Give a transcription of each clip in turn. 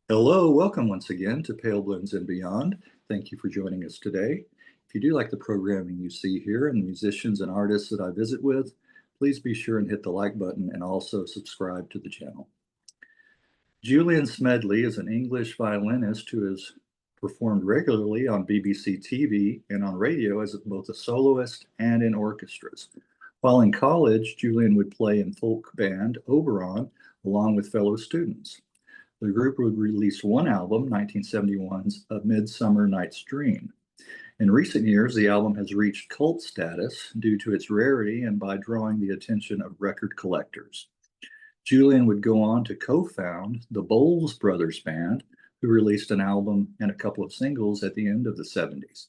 Hello, welcome once again to Pale Blends and Beyond. Thank you for joining us today. If you do like the programming you see here and the musicians and artists that I visit with, please be sure and hit the like button and also subscribe to the channel. Julian Smedley is an English violinist who has performed regularly on BBC TV and on radio as both a soloist and in orchestras. While in college, Julian would play in folk band Oberon along with fellow students. The group would release one album, 1971's A Midsummer Night's Dream. In recent years, the album has reached cult status due to its rarity and by drawing the attention of record collectors. Julian would go on to co-found the Bowles Brothers Band, who released an album and a couple of singles at the end of the 70s.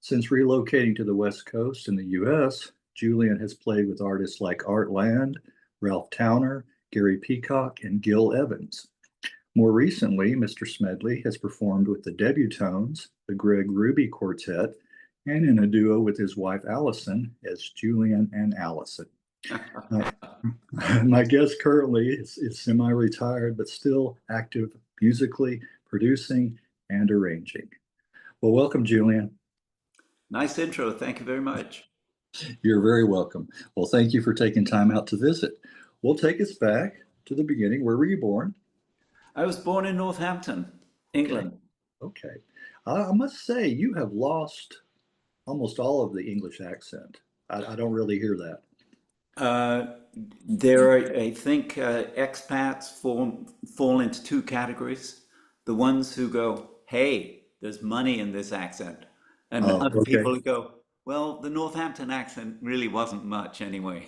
Since relocating to the West Coast in the US, Julian has played with artists like Art Lande, Ralph Towner, Gary Peacock, and Gil Evans. More recently, Mr. Smedley has performed with the Debutones, the Greg Ruby Quartet, and in a duo with his wife Alison as Julian and Alison. My guest currently is semi-retired, but still active musically, producing, and arranging. Well, welcome, Julian. Nice intro. Thank you very much. You're very welcome. Well, thank you for taking time out to visit. We'll take us back to the beginning. Where were you born? I was born in Northampton, England. Okay. I must say, you have lost almost all of the English accent. I don't really hear that. There are, I think, expats fall into two categories. The ones who go, hey, there's money in this accent. And other people who go, well, the Northampton accent really wasn't much anyway.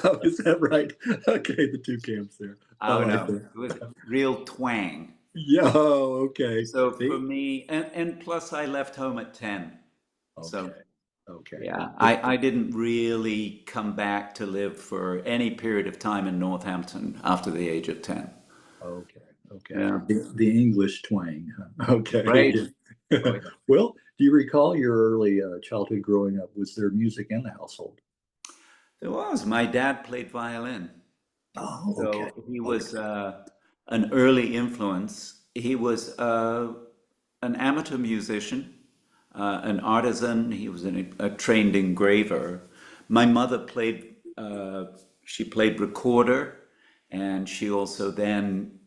Oh, is that right? Okay, the two camps there. Oh, no, it was real twang. Yeah, okay. So for me, and plus I left home at 10. Okay, so, okay. Yeah, I didn't really come back to live for any period of time in Northampton after the age of 10. Okay, okay. Yeah. The English twang. Okay. Right. Well, do you recall your early childhood growing up? Was there music in the household? There was. My dad played violin. Oh, okay. So he was an early influence. He was an amateur musician, an artisan. He was a trained engraver. My mother played, she played recorder, and she also then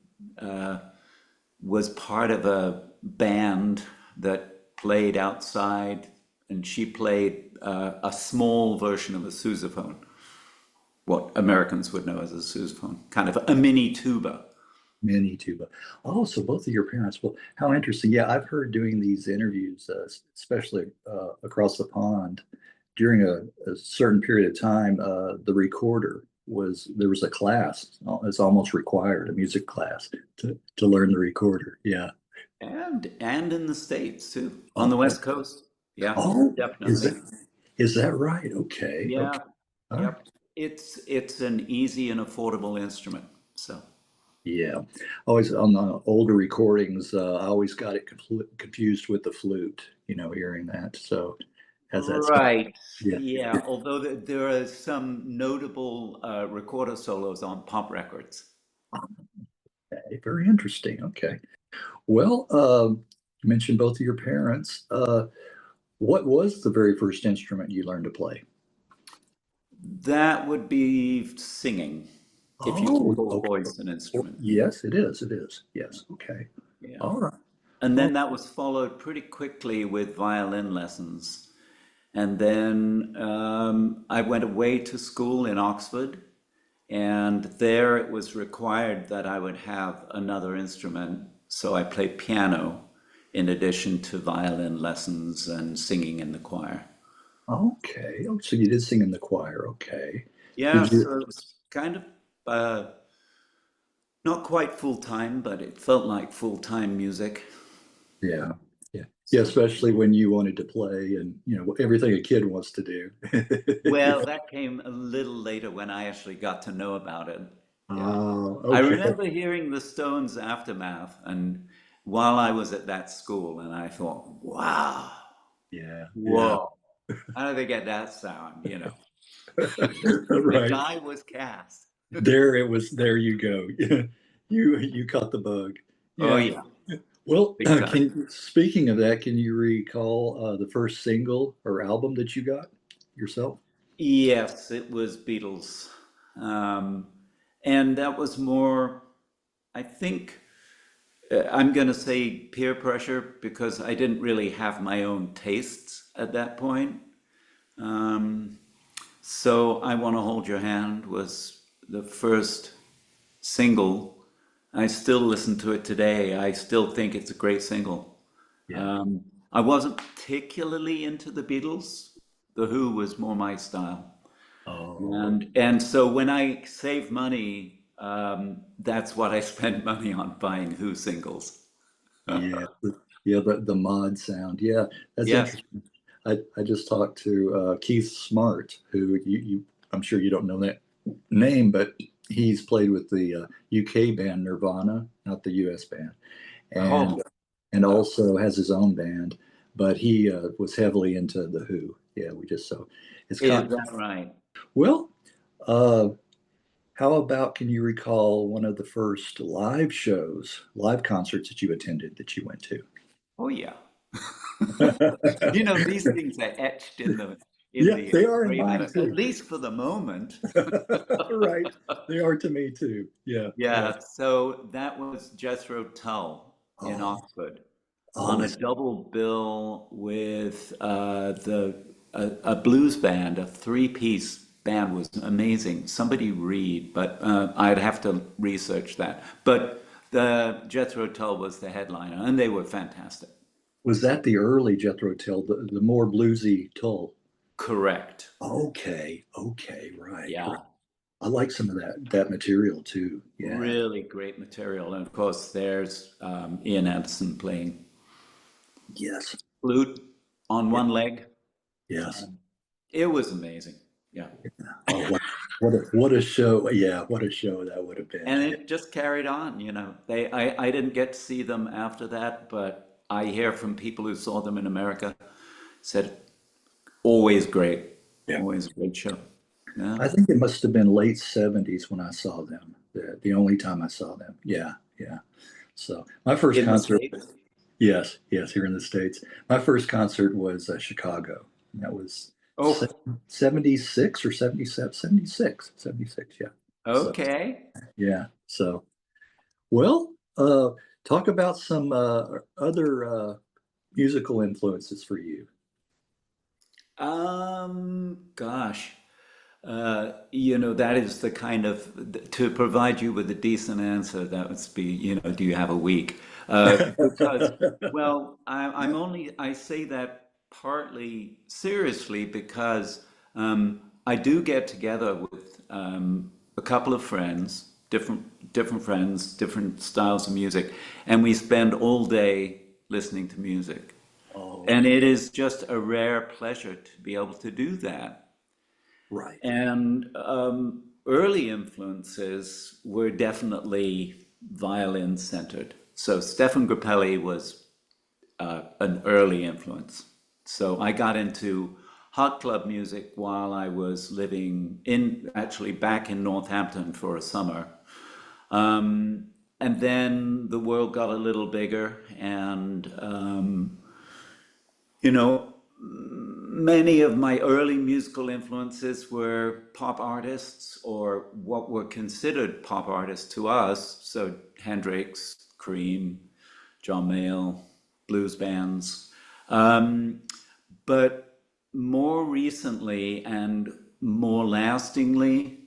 was part of a band that played outside, and she played a small version of a sousaphone, what Americans would know as a sousaphone, kind of a mini tuba. Mini tuba. Oh, so both of your parents. Well, how interesting. Yeah, I've heard doing these interviews, especially across the pond, during a certain period of time, the recorder there was a class. It's almost required, a music class to learn the recorder. Yeah. And in the States too, on the West Coast. Yeah. Oh, definitely. Is that right? Okay. Yeah. Okay. Yep. Right. It's an easy and affordable instrument. So. Yeah, always on the older recordings, I always got it confused with the flute. Hearing that. So, has that right? Yeah. Although there are some notable recorder solos on pop records. Okay, very interesting. Okay. Well, you mentioned both of your parents. What was the very first instrument you learned to play? That would be singing. If you call voice an instrument. Yes, it is. It is. Yes. Okay. Yeah. All right. And then that was followed pretty quickly with violin lessons. And then I went away to school in Oxford, and there it was required that I would have another instrument. So I played piano in addition to violin lessons and singing in the choir. Okay. Oh, so you did sing in the choir. Okay. Yeah, so it was kind of not quite full-time, but it felt like full-time music. Yeah. Yeah, especially when you wanted to play and, everything a kid wants to do. Well, that came a little later when I actually got to know about it. Yeah. Okay. I remember hearing the Stones' Aftermath, and while I was at that school, and I thought, wow. Yeah. Whoa. Yeah. How do they get that sound, Right. The die was cast. There it was. There you go. You caught the bug. Oh Yeah. yeah, Well, big time. speaking of that, can you recall the first single or album that you got yourself? Yes, it was Beatles. Um, and that was more, I think, I'm going to say peer pressure because I didn't really have my own tastes at that point. Um, so I Want to Hold Your Hand was the first single. I still listen to it today. I still think it's a great single. Yeah. Um, I wasn't particularly into the Beatles. The Who was more my style. Oh, And so when I save money, that's what I spend money on buying Who singles. yeah. Yeah, the mod sound. Yeah, that's Yes. interesting. I just talked to Keith Smart, who I'm sure you don't know that name, but he's played with the UK band Nirvana, not the US band, Oh, and also has his own band. But he was heavily into the Who. Yeah, we just so it's is kind that right? well. Uh, how about can you recall one of the first live shows, live concerts that you attended that you went to? Oh, yeah. You know, these things are etched in Yeah, the they are in brain, mine at too. least for the moment. Right. They are to me too. Yeah, yeah. Yeah, so that was Jethro Tull in Oh, Oxford oh, on a double bill with a blues band, a three-piece band was amazing. Somebody read, but I'd have to research that. But the Jethro Tull was the headliner, and they were fantastic. was that the early Jethro Tull, the more bluesy Tull? Correct. Okay, okay, right, right. Yeah, I like some of that material too. Yeah. really great material. And of course, there's Ian Anderson playing Yes. flute on Yeah. one leg. Yes. It was amazing. Yeah. Oh, what a show. Yeah, what a show that would have been. And Yeah. it just carried on, you know. I didn't get to see them after that, but I hear from people who saw them in America, said always great, Yeah. always a great show. Yeah. I think it must have been late 70s when I saw them. The only time I saw them. Yeah, yeah. So my first In the concert, States? yes, yes, here in the States. My first concert was Chicago. That was Oh, 76 or 77, 76, 76, yeah. So, okay. yeah. So, well, talk about some other musical influences for you. Gosh. You know, that is the kind of, to provide you with a decent answer, that would be, you know, do you have a week? Because, well, I say that partly seriously because I do get together with a couple of friends, different friends, different styles of music, and we spend all day listening to music. Oh, And it is just a rare pleasure to be able to do that. right. And early influences were definitely violin centered. So Stefan Grappelli was an early influence. So I got into hot club music while I was living in actually back in Northampton for a summer. And then the world got a little bigger, and you know, many of my early musical influences were pop artists or what were considered pop artists to us. So Hendrix, Cream, John Mayall, blues bands. Um, but more recently and more lastingly,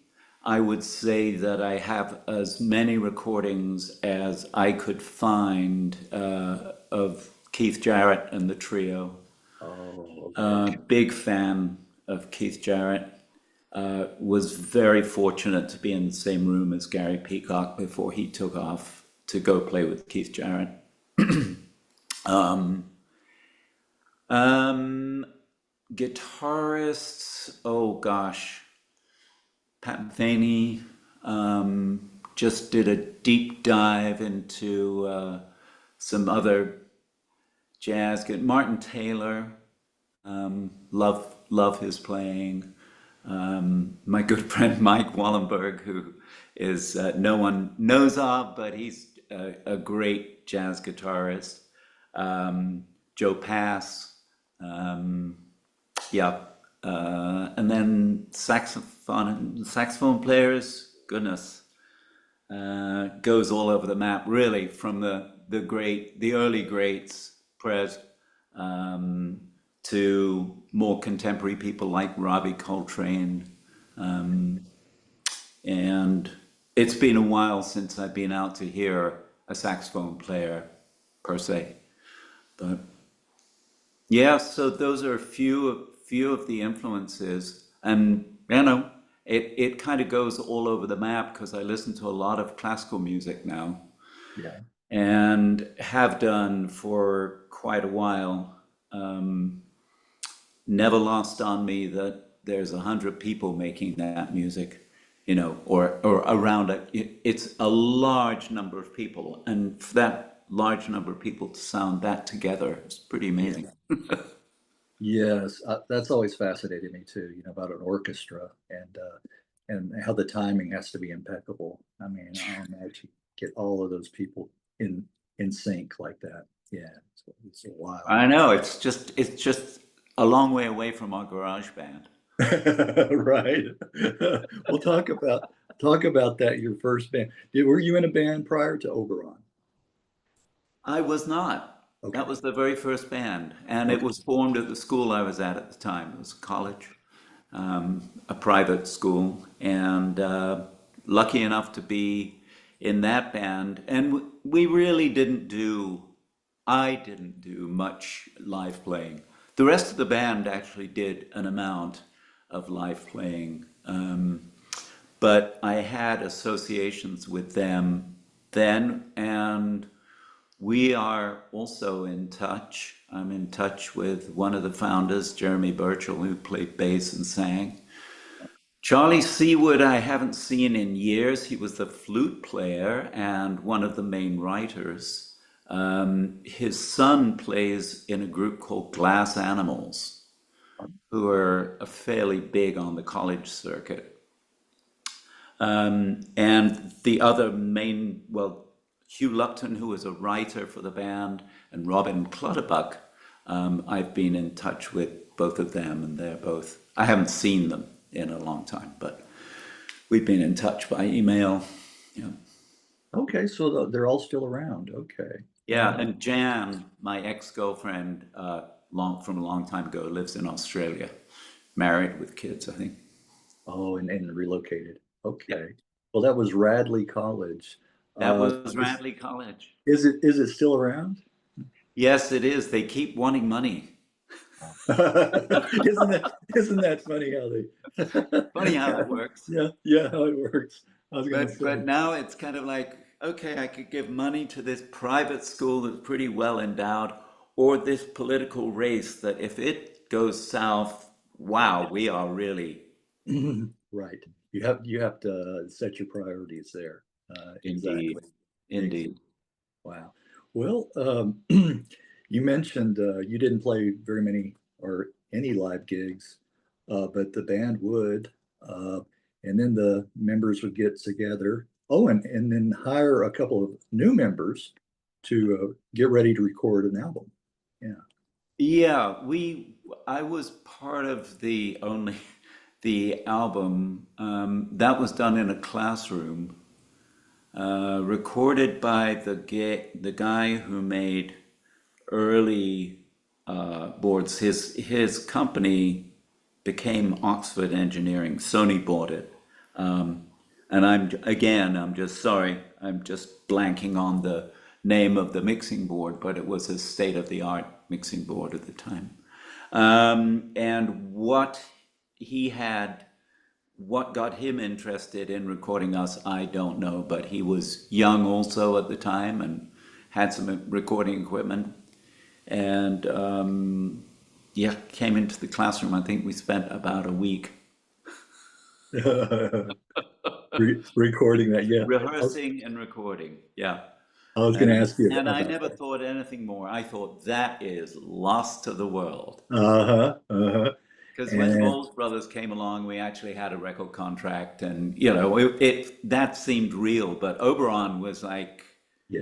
I would say that I have as many recordings as I could find of Keith Jarrett and the trio. Oh, okay. Big fan of Keith Jarrett. Was very fortunate to be in the same room as Gary Peacock before he took off to go play with Keith Jarrett. Um, Guitarists, oh gosh, Pat Metheny just did a deep dive into some other jazz. Martin Taylor, love his playing. My good friend Mike Wallenberg, who is no one knows of, but he's a great jazz guitarist. Joe Pass, yeah, and then saxophone players. Goodness, goes all over the map. Really, from the early greats, Pres, to more contemporary people like Robbie Coltrane. And it's been a while since I've been out to hear a saxophone player per se. But yeah, so those are few of the influences. And you know, it kind of goes all over the map because I listen to a lot of classical music now Yeah. and have done for quite a while. Never lost on me that there's 100 people making that music, you know, or around it. It's a large number of people, and for that large number of people to sound that together is pretty Yeah. amazing. Yes, that's always fascinated me too, about an orchestra and how the timing has to be impeccable. I mean, I don't know if you get all of those people in in sync like that. Yeah, it's wild. I know it's just a long way away from our garage band. Right. We'll talk about that, your first band. Were you in a band prior to Oberon? I was not. That Okay. was the very first band, and it Okay. was formed at the school I was at the time. It was college, a private school, and lucky enough to be in that band. And we really didn't do, I didn't do much live playing. The rest of the band actually did an amount of live playing, but I had associations with them then, and we are also in touch. I'm in touch with one of the founders, Jeremy Burchell, who played bass and sang. Charlie Seawood, I haven't seen in years. He was the flute player and one of the main writers. His son plays in a group called Glass Animals, who are fairly big on the college circuit. And the other main, well, Hugh Lupton, who was a writer for the band, and Robin Clutterbuck, I've been in touch with both of them, and they're both, I haven't seen them in a long time, but we've been in touch by email. Yeah, Okay, so they're all still around. Okay. yeah, and Jan, my ex-girlfriend, from a long time ago, lives in Australia, married with kids, I think. Oh, and relocated. Yeah, Okay. Well, that was Radley College. that Uh, was is, Radley College. is it still around? Yes, it is. They keep wanting money. Isn't that funny how Funny they how it works. yeah, how it works. I was gonna But say, now it's kind of like, okay, I could give money to this private school that's pretty well endowed, or this political race that if it goes south, wow, we are really right. You have to set your priorities there. indeed, Exactly. indeed. Wow. Well, you mentioned you didn't play very many or any live gigs, but the band would, uh, and then the members would get together. Oh, and then hire a couple of new members to get ready to record an album. Yeah. Yeah, I was part of the album that was done in a classroom, recorded by the guy who made early boards. His company became Oxford Engineering. Sony bought it, and I'm just sorry. I'm just blanking on the name of the mixing board, but it was a state-of-the-art mixing board at the time. And he had, what got him interested in recording us, I don't know, but he was young also at the time and had some recording equipment. And yeah, came into the classroom. I think we spent about a week Recording that. Yeah. rehearsing and recording. Yeah. I was going to ask you And I about never that. thought anything more. I thought that is lost to the world. Uh-huh. Uh-huh. Because when the And Bowles brothers came along, we actually had a record contract, and that seemed real. But Oberon was like, Yeah.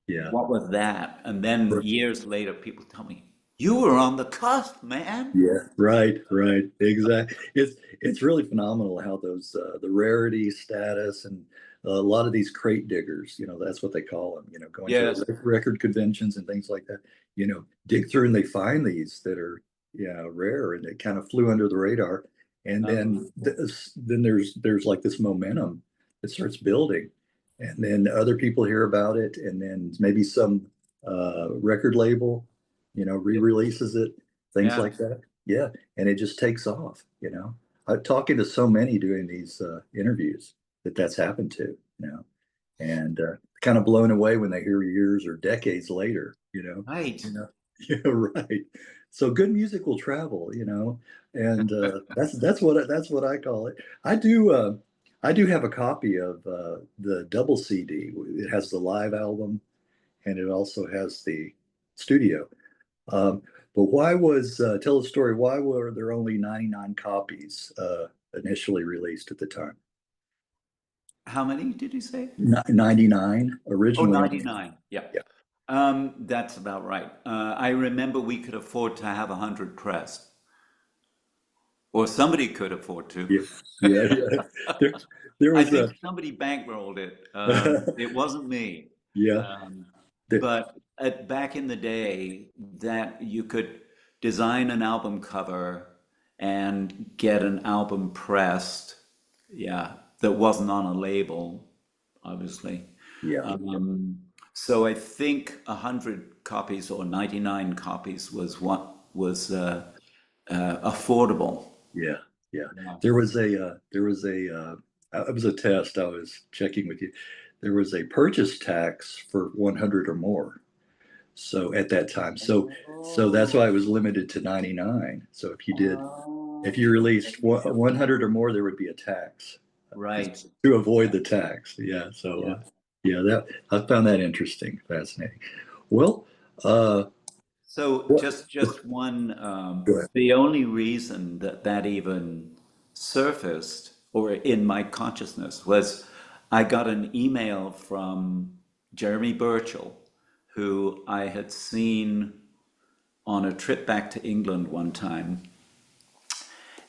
Yeah. What was that? And then Right. years later, people tell me, you were on the cusp, man. Yeah. Right. Right. Exactly. It's really phenomenal how those the rarity status and a lot of these crate diggers, that's what they call them. Going to Yes. the record conventions and things like that. Dig through and they find these that are rare and they kind of flew under the radar. And then then there's like this momentum that starts building, and then other people hear about it, and then maybe some record label, re-releases it, things Yeah. like that. Yeah, and it just takes off. I'm talking to so many doing these interviews that's happened to, and kind of blown away when they hear years or decades later. Right. Yeah, right. So good music will travel, and that's what I call it. I do have a copy of the double CD. It has the live album and it also has the studio. Um, but tell the story, why were there only 99 copies initially released at the time? How many did you say? 99 Oh, originally. 99. Yeah. Yeah, That's about right. I remember we could afford to have 100 pressed, or somebody could afford to. yeah, yeah, yeah. There, there I was think a somebody bankrolled it. It wasn't me. yeah, Um, there, but back in the day, that you could design an album cover and get an album pressed, yeah, that wasn't on a label, obviously. yeah, Um, so I think 100 copies or 99 copies was what was affordable. yeah, yeah. Yeah. It was a test I was checking with you. There was a purchase tax for 100 or more. So at that time, so that's why it Oh, was limited to 99. So if you oh, released 100 or more, there would be a tax right. to avoid the tax. Yeah. So Yeah. yeah, that I found that interesting, fascinating. Well, uh, So what? just one, Go ahead. the only reason that that even surfaced or in my consciousness was I got an email from Jeremy Burchell, who I had seen on a trip back to England one time.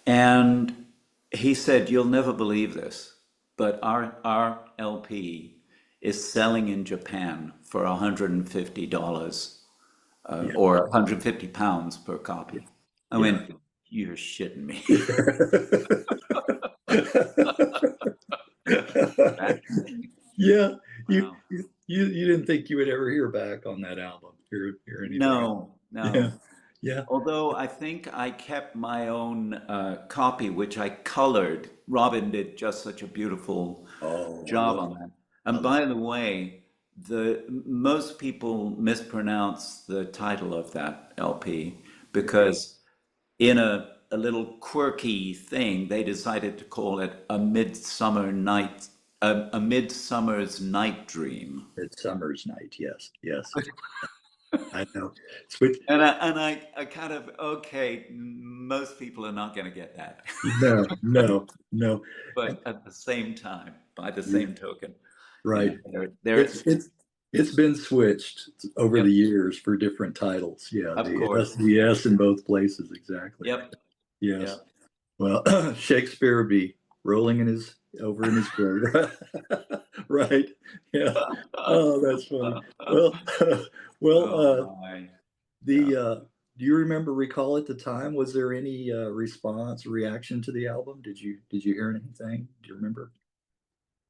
And he said, you'll never believe this, but our LP is selling in Japan for $150 Yeah. or 150 pounds per copy. I Yeah. went, you're shitting me. Yeah. You, Wow. you didn't think you would ever hear back on that album, hear anything. No, Yeah. no. Yeah. Although I think I kept my own copy, which I colored. Robin did just such a beautiful Oh, I job love on it. that. I And love by the way, the most people mispronounce the title of that LP it. Okay. because in a little quirky thing, they decided to call it a midsummer's night dream. Midsummer's Night. Yes. Yes. I know. Switch. And I kind of, okay, most people are not going to get that. No, no, no. But at the same time, by the Yeah, same token, right. It's there's, it's it's been switched over the yep, years for different titles. Yeah, of course. the Yeah, S in both places, exactly. yep, Yes. yep. Well, Shakespeare would be rolling over in his grave. Right. Yeah. Oh, that's funny. Well, well, Oh my, yeah. the do you recall at the time, was there any response, reaction to the album? Did you hear anything? Do you remember?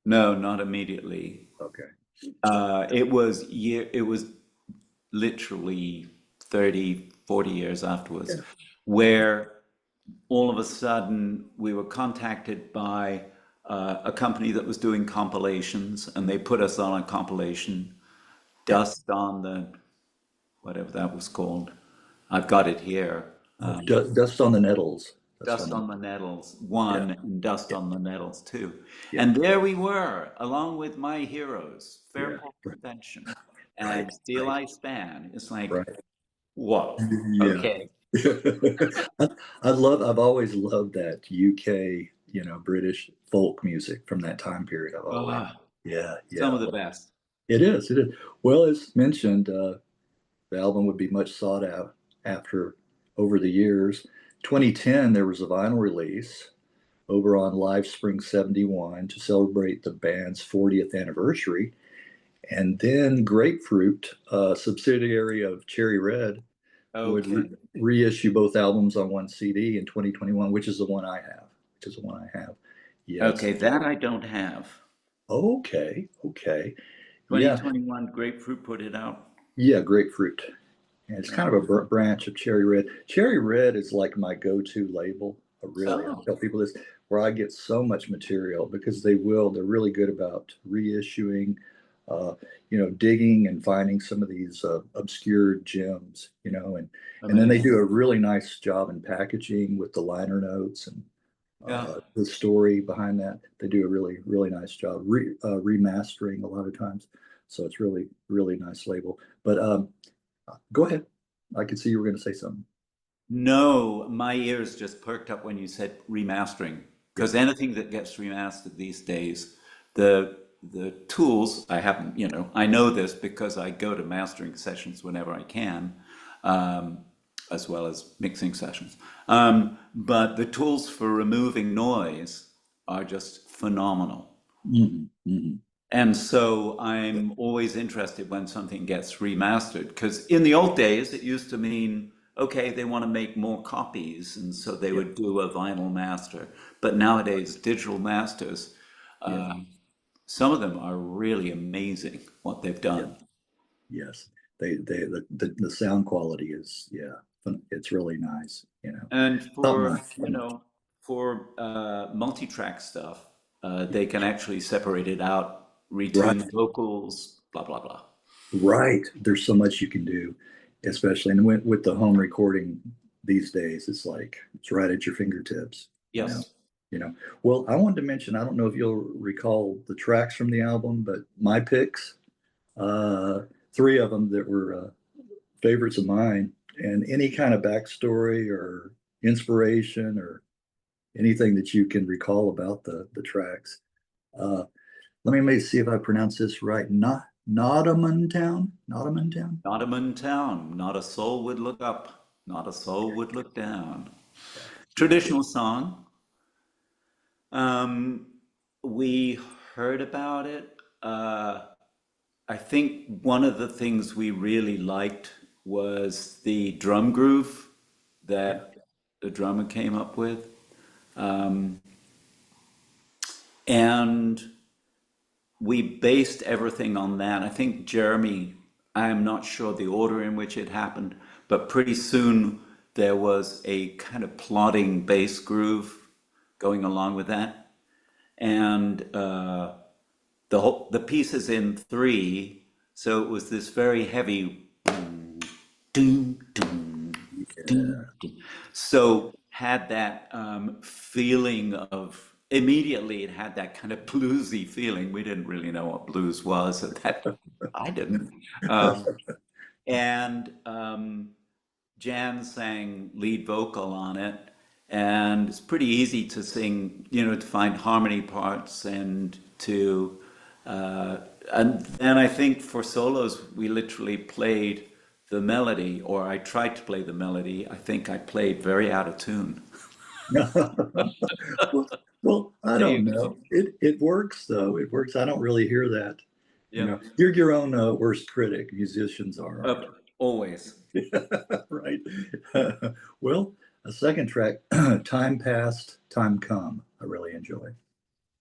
No, not immediately. Okay. It was literally 30, 40 years afterwards, Yeah. where all of a sudden we were contacted by a company that was doing compilations, and they put us on a compilation, Yeah. Dust on the, whatever that was called. I've got it here. Dust on the Nettles. Dust on Dust the on the Nettles Yeah. 1 and Dust Yeah. on the Nettles 2. Yeah. And there we were, along with my heroes, Yeah. Fairport Right. Convention Right. and Steel Right. Eye Span. It's like, Right. whoa, Yeah. okay. I, I've always loved that UK, British folk music from that time period. I've always, Ah, yeah, some yeah, of the best. It is. It is. Well, as mentioned, the album would be much sought out after over the years. 2010, there was a vinyl release, Oberon Live Spring 71, to celebrate the band's 40th anniversary. And then Grapefruit, a subsidiary of Cherry Red, would Okay. reissue both albums on one CD in 2021, which is the one I have. Which is the one I have. Yes. Okay, that I don't have. Okay. Okay. Yeah. 2021 Grapefruit put it out. Yeah. Grapefruit. And it's kind of a Okay. branch of Cherry Red. Cherry Red is like my go-to label. Really, I Oh, tell people this, where I get so much material because they're really good about reissuing, uh, digging and finding some of these obscure gems, and then they do amazing. a really nice job in packaging with the liner notes and Yeah. the story behind that. They do a really, really nice job remastering a lot of times. So it's really, really nice label. But go ahead. I could see you were going to say something. No, my ears just perked up when you said remastering, Yeah. because anything that gets remastered these days, the tools I haven't, I know this because I go to mastering sessions whenever I can, um, as well as mixing sessions. But the tools for removing noise are just phenomenal. Mhm, mhm. And so I'm always interested when something gets remastered, because in the old days, it used to mean, okay, they want to make more copies, and so they Yeah, would do a vinyl master. But nowadays, digital masters, yeah, uh, some of them are really amazing what they've yeah, done. yes. The sound quality is, yeah, it's really nice, And top for, notch, top notch. for multi-track stuff, they can actually separate it out, Right, retune vocals, blah, blah, blah. right. There's so much you can do, especially and with the home recording these days. It's like it's right at your fingertips, you know. Yes. You know. Well, I wanted to mention. I don't know if you'll recall the tracks from the album, but my picks, uh, three of them that were favorites of mine, and any kind of backstory or inspiration or anything that you can recall about the tracks. Uh, let me maybe see if I pronounce this right. Not Nottingham Town, Nottingham Town. Nottingham town, not a soul would look up, not a soul would look down. Yeah, yeah, Traditional song. Um, we heard about it. I think one of the things we really liked was the drum groove yeah. that the drummer came up with. Um, and we based everything on that. I think Jeremy, I am not sure the order in which it happened, but pretty soon there was a kind of plodding bass groove going along with that. And the piece is in three, so it was this very heavy doom, doom, doom, doom. So had that feeling of immediately it had that kind of bluesy feeling. We didn't really know what blues was at that. I didn't. And Jan sang lead vocal on it, and it's pretty easy to sing, to find harmony parts and to. And then I think for solos, we literally played the melody, or I tried to play the melody. I think I played very out of tune. well, well, I There you don't go. know. It works though. It works. I don't really hear that. Yep. You're your own worst critic. Musicians are, aren't Always. they? Right. Well, a second track, Time Past, Time Come. I really enjoy.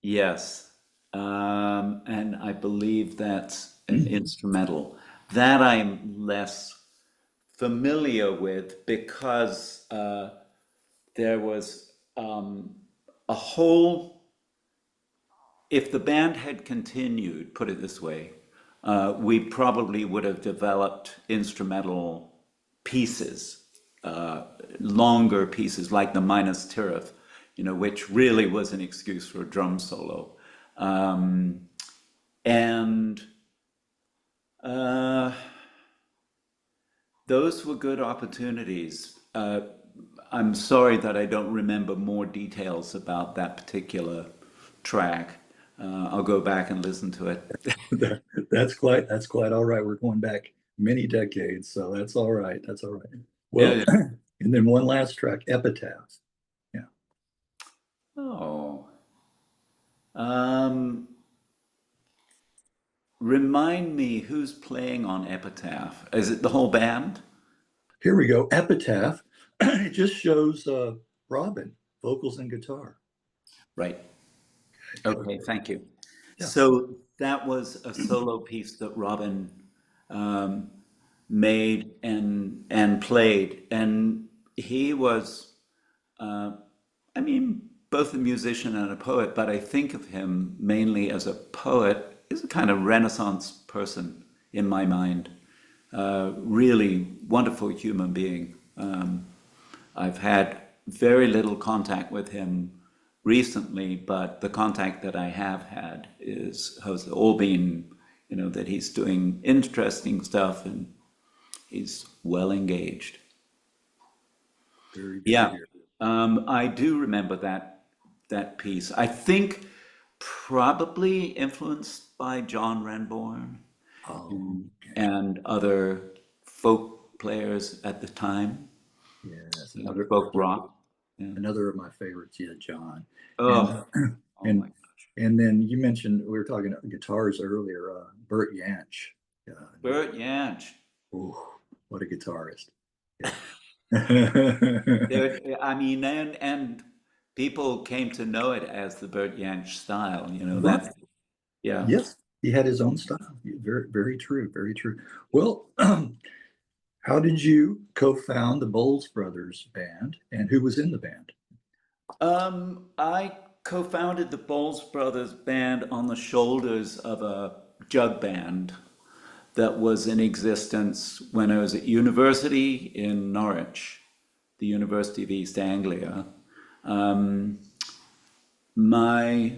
Yes. And I believe that's an instrumental. That I'm less familiar with because there was a whole, if the band had continued, put it this way, we probably would have developed instrumental pieces, uh, longer pieces like the Minas Tirith, which really was an excuse for a drum solo. Um, and uh, those were good opportunities. I'm sorry that I don't remember more details about that particular track. I'll go back and listen to it. That's quite all right. We're going back many decades, so that's all right. That's all right. Yeah, Well, yeah. and then one last track, Epitaph. Yeah. Oh. Um, Remind me who's playing on Epitaph. Is it the whole band? Here we go. Epitaph. It just shows Robin, vocals and guitar. Right. Okay, thank you. Yeah. So that was a solo piece that Robin um, made and played, and he was, uh, I mean, both a musician and a poet, but I think of him mainly as a poet. He's a kind of Renaissance person in my mind. Really wonderful human being. I've had very little contact with him recently, but the contact that I have had has all been, that he's doing interesting stuff and he's well engaged. Very good to Yeah, hear. I do remember that piece. I think probably influenced by John Renbourn Oh, and, okay. and other folk players at the time, Yes, folk rock. Yeah. another of my favorites. Yeah, John. And Oh, oh my and gosh. and then you mentioned we were talking guitars earlier. Bert Jansch. Bert Jansch. Oh, what a guitarist. Yeah. There, I mean, and people came to know it as the Bert Jansch style. Right. That. Yeah. Yes, he had his own style. Very, very true. Very true. Well, how did you co-found the Bowles Brothers band, and who was in the band? I co-founded the Bowles Brothers band on the shoulders of a jug band that was in existence when I was at university in Norwich, the University of East Anglia. Um, my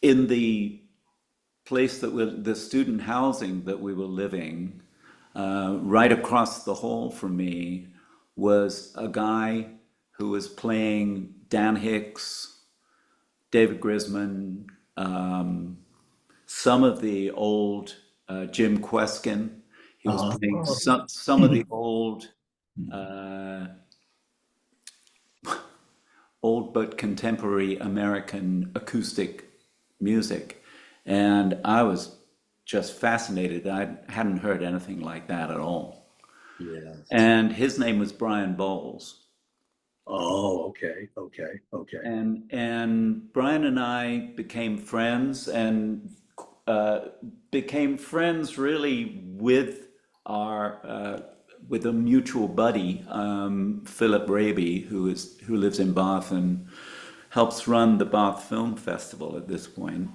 In the place the student housing that we were living, right across the hall from me was a guy who was playing Dan Hicks, David Grisman, some of the old Jim Kweskin. He was playing Oh. some of the old, uh, old but contemporary American acoustic music. And I was just fascinated. I hadn't heard anything like that at all. Yes. And his name was Brian Bowles. Oh, okay, okay, okay. And Brian and I became friends and uh, became friends really with our with a mutual buddy, Philip Raby, who lives in Bath and helps run the Bath Film Festival at this point.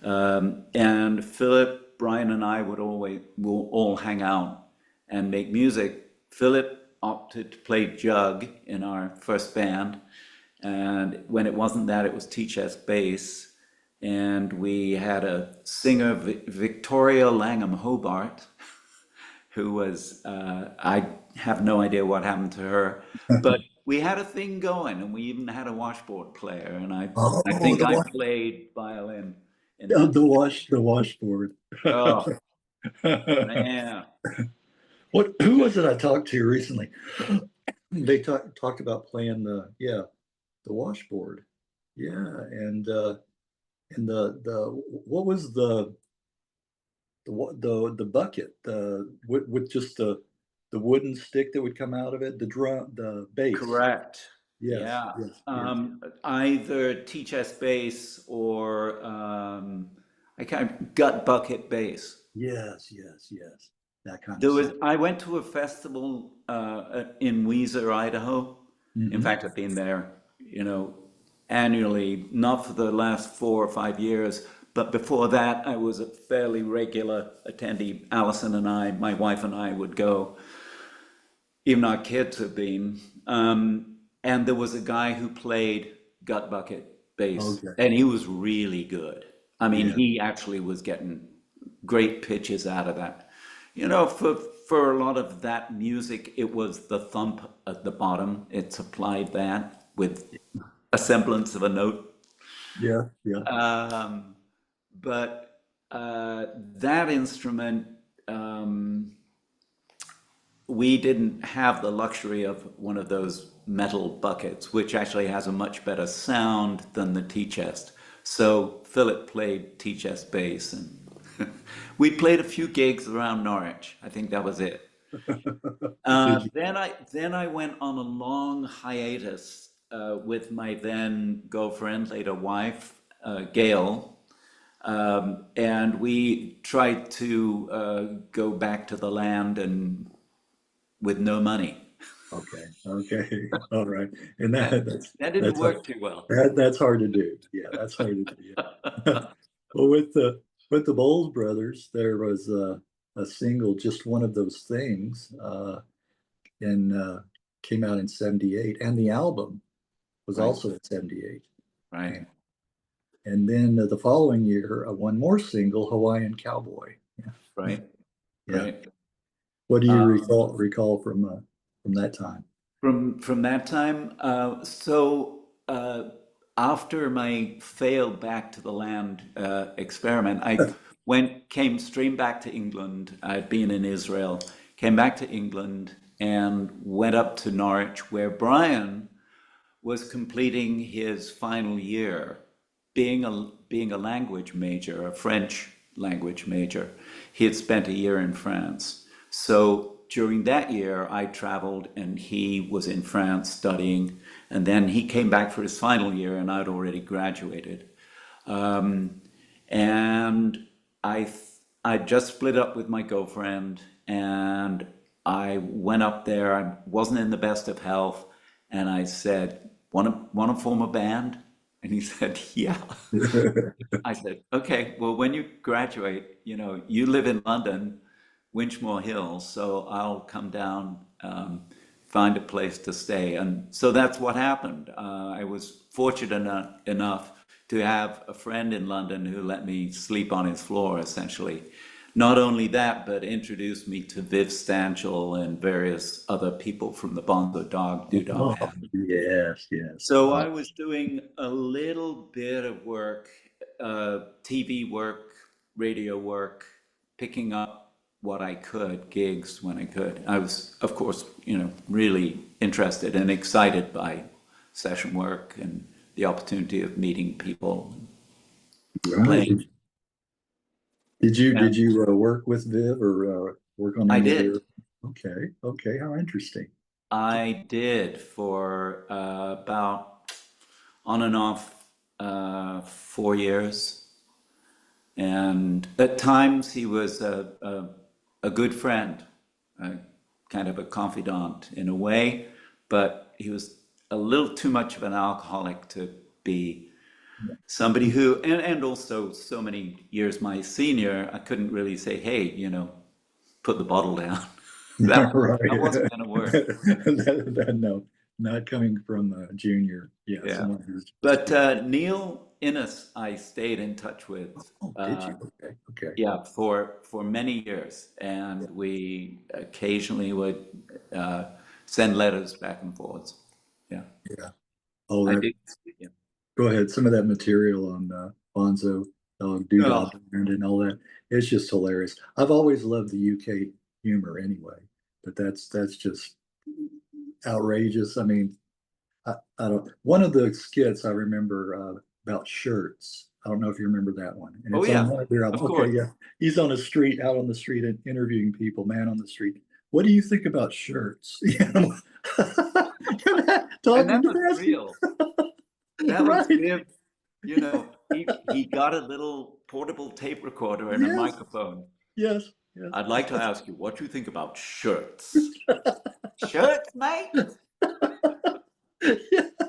And Philip, Brian, and I will all hang out and make music. Philip opted to play jug in our first band, and when it wasn't that, it was T-chess bass. And we had a singer, Victoria Langham Hobart, who was I have no idea what happened to her, but we had a thing going, and we even had a washboard player, and I Oh, think I played violin in that. the washboard. Oh man. Who was it I talked to recently? They talked about playing the washboard. Yeah, and the what was the bucket with just the wooden stick that would come out of it, the bass. Correct. Yes, Yeah. yes, yes, Either T-chess bass or I can't gut bucket bass. yes, yes, yes. That kind of There was stuff. I went to a festival in Weiser, Idaho. In Hmm. fact, I've been there, annually, not for the last 4 or 5 years, but before that, I was a fairly regular attendee. Alison and I, my wife and I, would go. Even our kids have been. And there was a guy who played gut bucket bass, Okay. and he was really good. I mean, Yeah. he actually was getting great pitches out of that. For a lot of that music, it was the thump at the bottom. It supplied that with a semblance of a note. Yeah, yeah. Um, but that instrument, we didn't have the luxury of one of those metal buckets, which actually has a much better sound than the tea chest. So Philip played tea chest bass, and we played a few gigs around Norwich. I think that was it. Did you? Then I went on a long hiatus with my then girlfriend, later wife, Gail, and we tried to go back to the land and with no money. Okay, okay, all right. And Yeah, that didn't that's work too well. that's hard to do. Yeah, that's hard to do. Yeah. Well, with the Bowles brothers, there was a single, just one of those things, and came out in '78, and the album was Right, also in '78. right, And then the following year, one more single, Hawaiian Cowboy. Yeah, right, yeah. right. What do you Um, recall from that time? from that time, after my failed back to the land experiment, I came straight back to England. I'd been in Israel, came back to England, and went up to Norwich, where Brian was completing his final year, being a language major, a French language major. He had spent a year in France. So during that year, I traveled and he was in France studying. And then he came back for his final year and I'd already graduated. Um, and I, I just split up with my girlfriend and I went up there. I wasn't in the best of health. And I said, want to form a band? And he said, yeah. I said, okay, well, when you graduate, you live in London, Winchmore Hill, so I'll come down, find a place to stay. And so that's what happened. I was fortunate enough to have a friend in London who let me sleep on his floor, essentially. Not only that, but introduced me to Viv Stanchel and various other people from the Bonzo Dog Doo-Dah Oh, Band. yes, yes. So I was doing a little bit of work, TV work, radio work, picking up what I could, gigs when I could. I was, of course, really interested and excited by session work and the opportunity of meeting people, Right. playing. Did And you work with Viv or work on I any of did. their? Okay, okay. How interesting. I did for about on and off 4 years. And at times he was a good friend, a, kind of a confidant in a way, but he was a little too much of an alcoholic to be somebody who, and also so many years my senior, I couldn't really say, hey, put the bottle down. Yeah, That right. wasn't going to work. No, not coming from a junior. Yeah, Yeah. someone who's just. But Neil Innes, I stayed in touch with. Oh, did you? Okay, okay. Yeah, for many years, and we occasionally would send letters back and forth. Yeah, Yeah. Oh, I that. did. Yeah. Go ahead. Some of that material on Bonzo, Doodah Oh, Band and all that. It's just hilarious. I've always loved the UK humor anyway, but that's just outrageous. I mean, I don't. One of the skits I remember about shirts. I don't know if you remember that one, and oh it's on yeah, one of their albums. of Okay, course. yeah, he's on the street, out on the street, and interviewing people. Man on the street. What do you think about shirts? And Talking that to was asking, real. That was right? Viv. He got a little portable tape recorder and a Yes, microphone. yes, yes. I'd like to ask you what you think about shirts. Shirts, mate?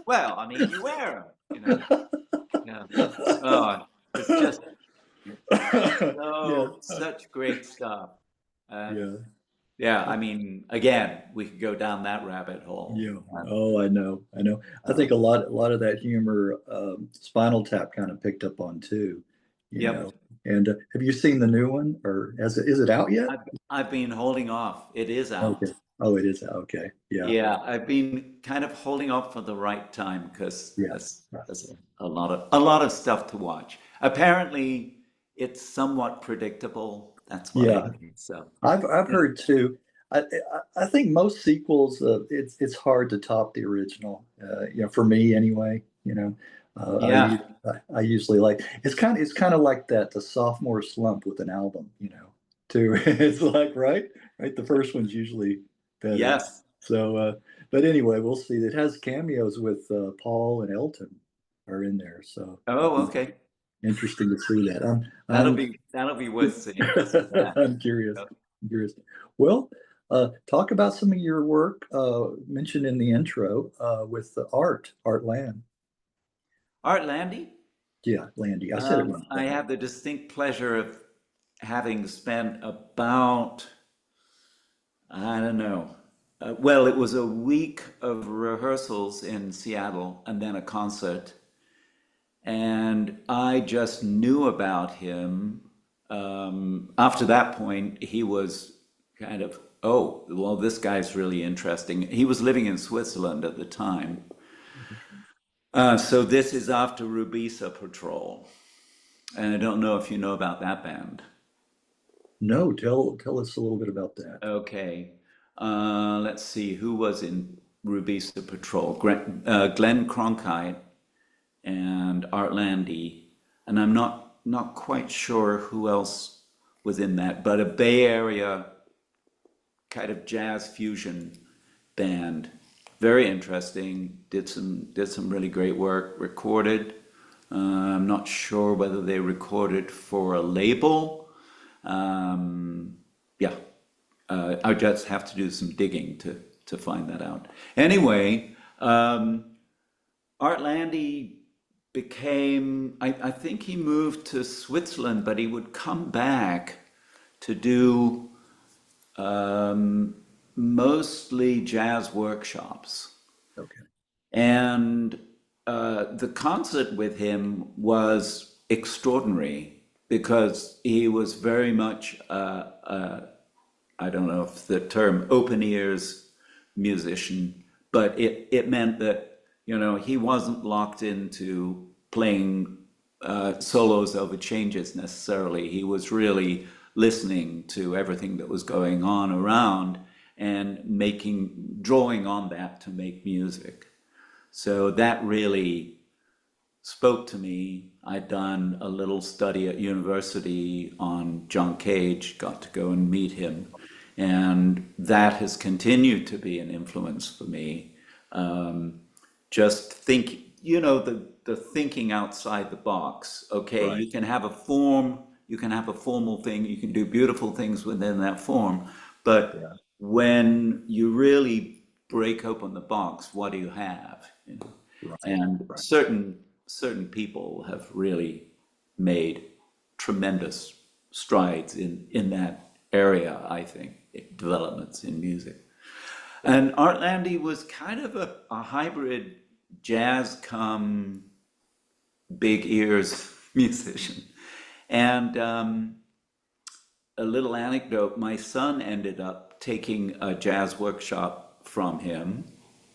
Well, I mean, you wear them. Yeah. Oh, it's just Yeah, such great stuff. And yeah, yeah, I mean, again, we could go down that rabbit hole. yeah. Oh, I know, I know. I think Um, a lot of that humor, Spinal Tap kind of picked up on too, you yep, know. And have you seen the new one, or is it out yet? I've I've been holding off. It is Okay, out. Oh, it is. Okay. Yeah. Yeah, I've been kind of holding off for the right time because Yeah. that's a lot of stuff to watch. Apparently, it's somewhat predictable. That's what I Yeah. hear. So, I've yeah, heard too. I think most sequels, it's hard to top the original. For me anyway. yeah, I usually like it's kind of like that the sophomore slump with an album. Too. It's like right. The first one's usually better. yes. So, but anyway, we'll see. It has cameos with Paul and Elton are in there. So Oh, okay. interesting to see that. I'm That'll be worth seeing just for that. I'm curious. I'm curious. Well, talk about some of your work mentioned in the intro with the Art Land. Art Lande. Yeah, Landy. I said it wrong. I have the distinct pleasure of having spent about, I don't know, well, it was a week of rehearsals in Seattle and then a concert. And I just knew about him. After that point, he was kind of, oh, well, this guy's really interesting. He was living in Switzerland at the time. So this is after Rubisa Patrol. And I don't know if you know about that band. No, tell us a little bit about that. Okay. Let's see who was in Rubisa Patrol. Glenn Cronkite and Art Lande, and I'm not quite sure who else was in that, but a Bay Area kind of jazz fusion band. Very interesting. Did some really great work. Recorded. I'm not sure whether they recorded for a label. Yeah, I just have to do some digging to find that out. Anyway, Art Lande became, I think he moved to Switzerland, but he would come back to do mostly jazz workshops. Okay. And the concert with him was extraordinary because he was very much, I don't know if the term open ears musician, but it meant that, he wasn't locked into playing solos over changes necessarily. He was really listening to everything that was going on around and drawing on that to make music. So that really spoke to me. I'd done a little study at university on John Cage, got to go and meet him, and that has continued to be an influence for me. Just think, the thinking outside the box. Okay, Right. you can have a form, you can have a formal thing, you can do beautiful things within that form, but Yeah. when you really break open the box, what do you have? Right. And Right. certain people have really made tremendous strides in that area, I think, developments in music. And Art Lande was kind of a hybrid jazz come big ears musician. And a little anecdote, my son ended up taking a jazz workshop from him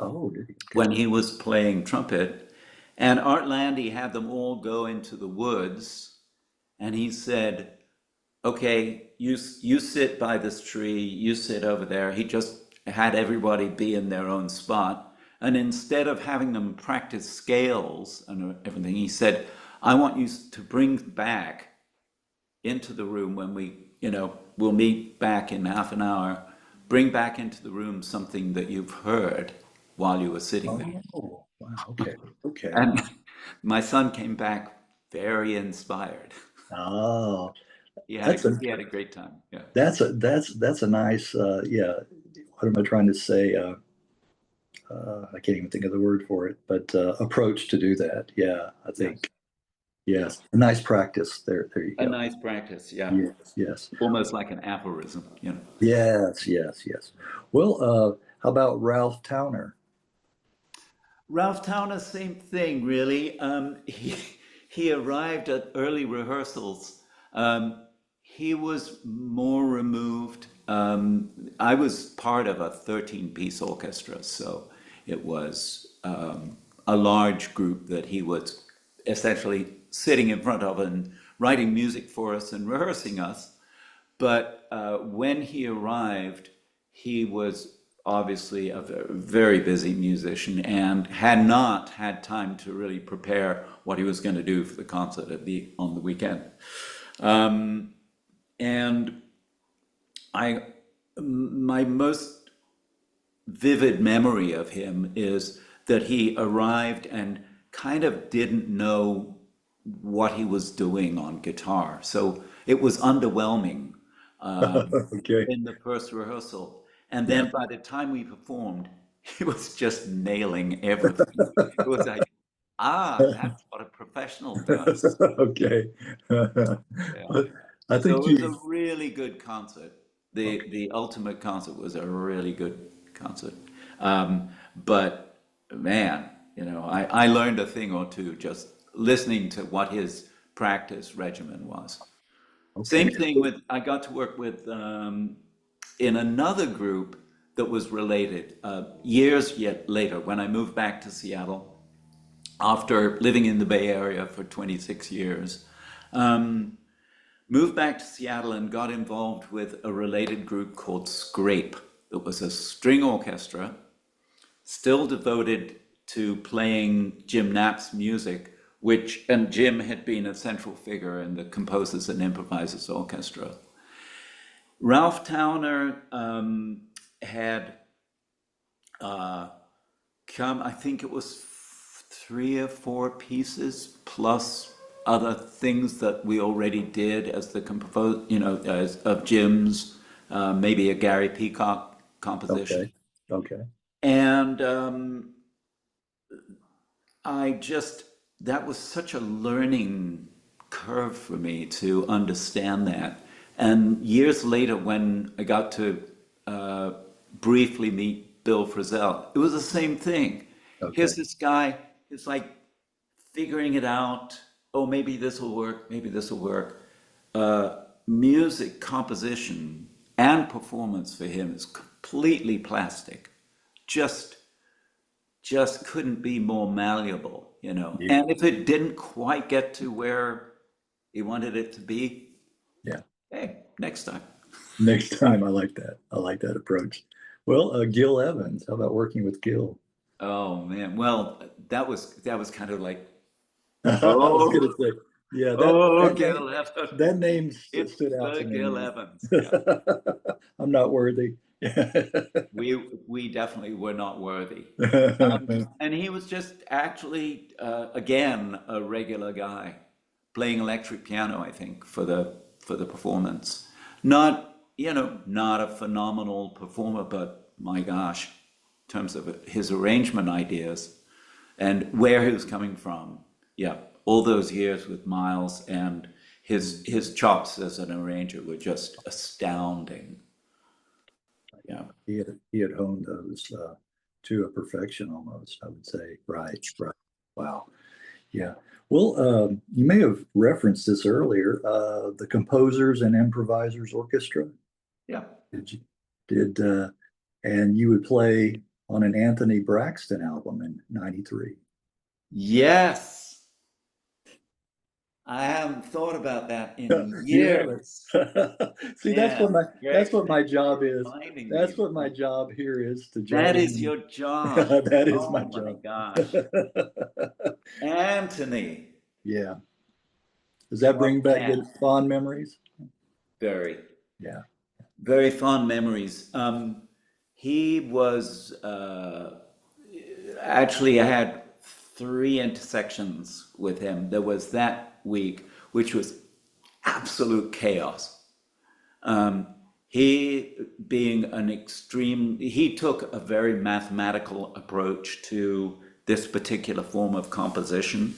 Oh, did he? Okay. when he was playing trumpet. And Art Lande had them all go into the woods. And he said, okay, you sit by this tree, you sit over there. He just had everybody be in their own spot. And instead of having them practice scales and everything, he said, I want you to bring back into the room when we'll meet back in half an hour, bring back into the room something that you've heard while you were sitting there. Oh, wow. Okay. Okay. And my son came back very inspired. Oh, He had that's a he had a great time. Yeah. that's a nice yeah. What am I trying to say? I can't even think of the word for it, but approach to do that. Yeah, I Yes. think yes, a nice practice. There you A go. nice practice, yeah. Yes, yes, Almost like an aphorism. yes, yes, yes. Well, how about Ralph Towner? Ralph Towner, same thing, really. He arrived at early rehearsals. He was more removed. I was part of a 13-piece orchestra, so it was a large group that he was essentially sitting in front of and writing music for us and rehearsing us. But when he arrived, he was obviously a very busy musician and had not had time to really prepare what he was going to do for the concert on the weekend. And my most vivid memory of him is that he arrived and kind of didn't know what he was doing on guitar. So it was underwhelming Okay. in the first rehearsal. And Yeah. then by the time we performed, he was just nailing everything. It was like, that's what a professional does. Okay. Yeah. But I So think it was a you, really good concert. okay. The ultimate concert was a really good concert. But man, I learned a thing or two just listening to what his practice regimen was. Okay. Same thing with, I got to work with in another group that was related years yet later when I moved back to Seattle after living in the Bay Area for 26 years. Moved back to Seattle and got involved with a related group called Scrape. It was a string orchestra, still devoted to playing Jim Knapp's music, and Jim had been a central figure in the Composers and Improvisers Orchestra. Ralph Towner had come, I think it was 3 or 4 pieces plus other things that we already did as the as of Jim's, maybe a Gary Peacock Okay. composition. Okay. And that was such a learning curve for me to understand that. And years later, when I got to briefly meet Bill Frisell, it was the same thing. Okay. Here's this guy who's like figuring it out. Oh, maybe this will work. Maybe this will work. Music composition and performance for him is completely plastic. Just just couldn't be more malleable. Yeah. And if it didn't quite get to where he wanted it to be, Yeah. hey, next time. Next time, I like that. I like that approach. Well, Gil Evans, how about working with Gil? Oh man, well, that was kind of like, I was oh, gonna say, yeah, oh, that name Gil Evans. that name It's stood out to the Gil me. Evans. Yeah, I'm not worthy. we definitely were not worthy. And he was just actually again a regular guy playing electric piano, I think, for the performance. Not a phenomenal performer, but my gosh, in terms of his arrangement ideas and where he was coming from. Yeah, all those years with Miles and his chops as an arranger were just astounding. Yeah. He had honed those to a perfection almost, I would say. Right, right. Wow. Yeah. Well, you may have referenced this earlier, the Composers and Improvisers Orchestra. Yeah. Did you did and you would play on an Anthony Braxton album in '93. Yes. I haven't thought about that in You haven't. years. See, Man, that's Greg, what my thank you for job is. reminding me That's of what my that. job here is to That jog is in. your job. That is my Oh my job. gosh. Anthony. Yeah. Does that Oh bring back man. good fond memories? Very, Yeah. very fond memories. He was actually, I had 3 intersections with him. There was that week, which was absolute chaos. He being he took a very mathematical approach to this particular form of composition.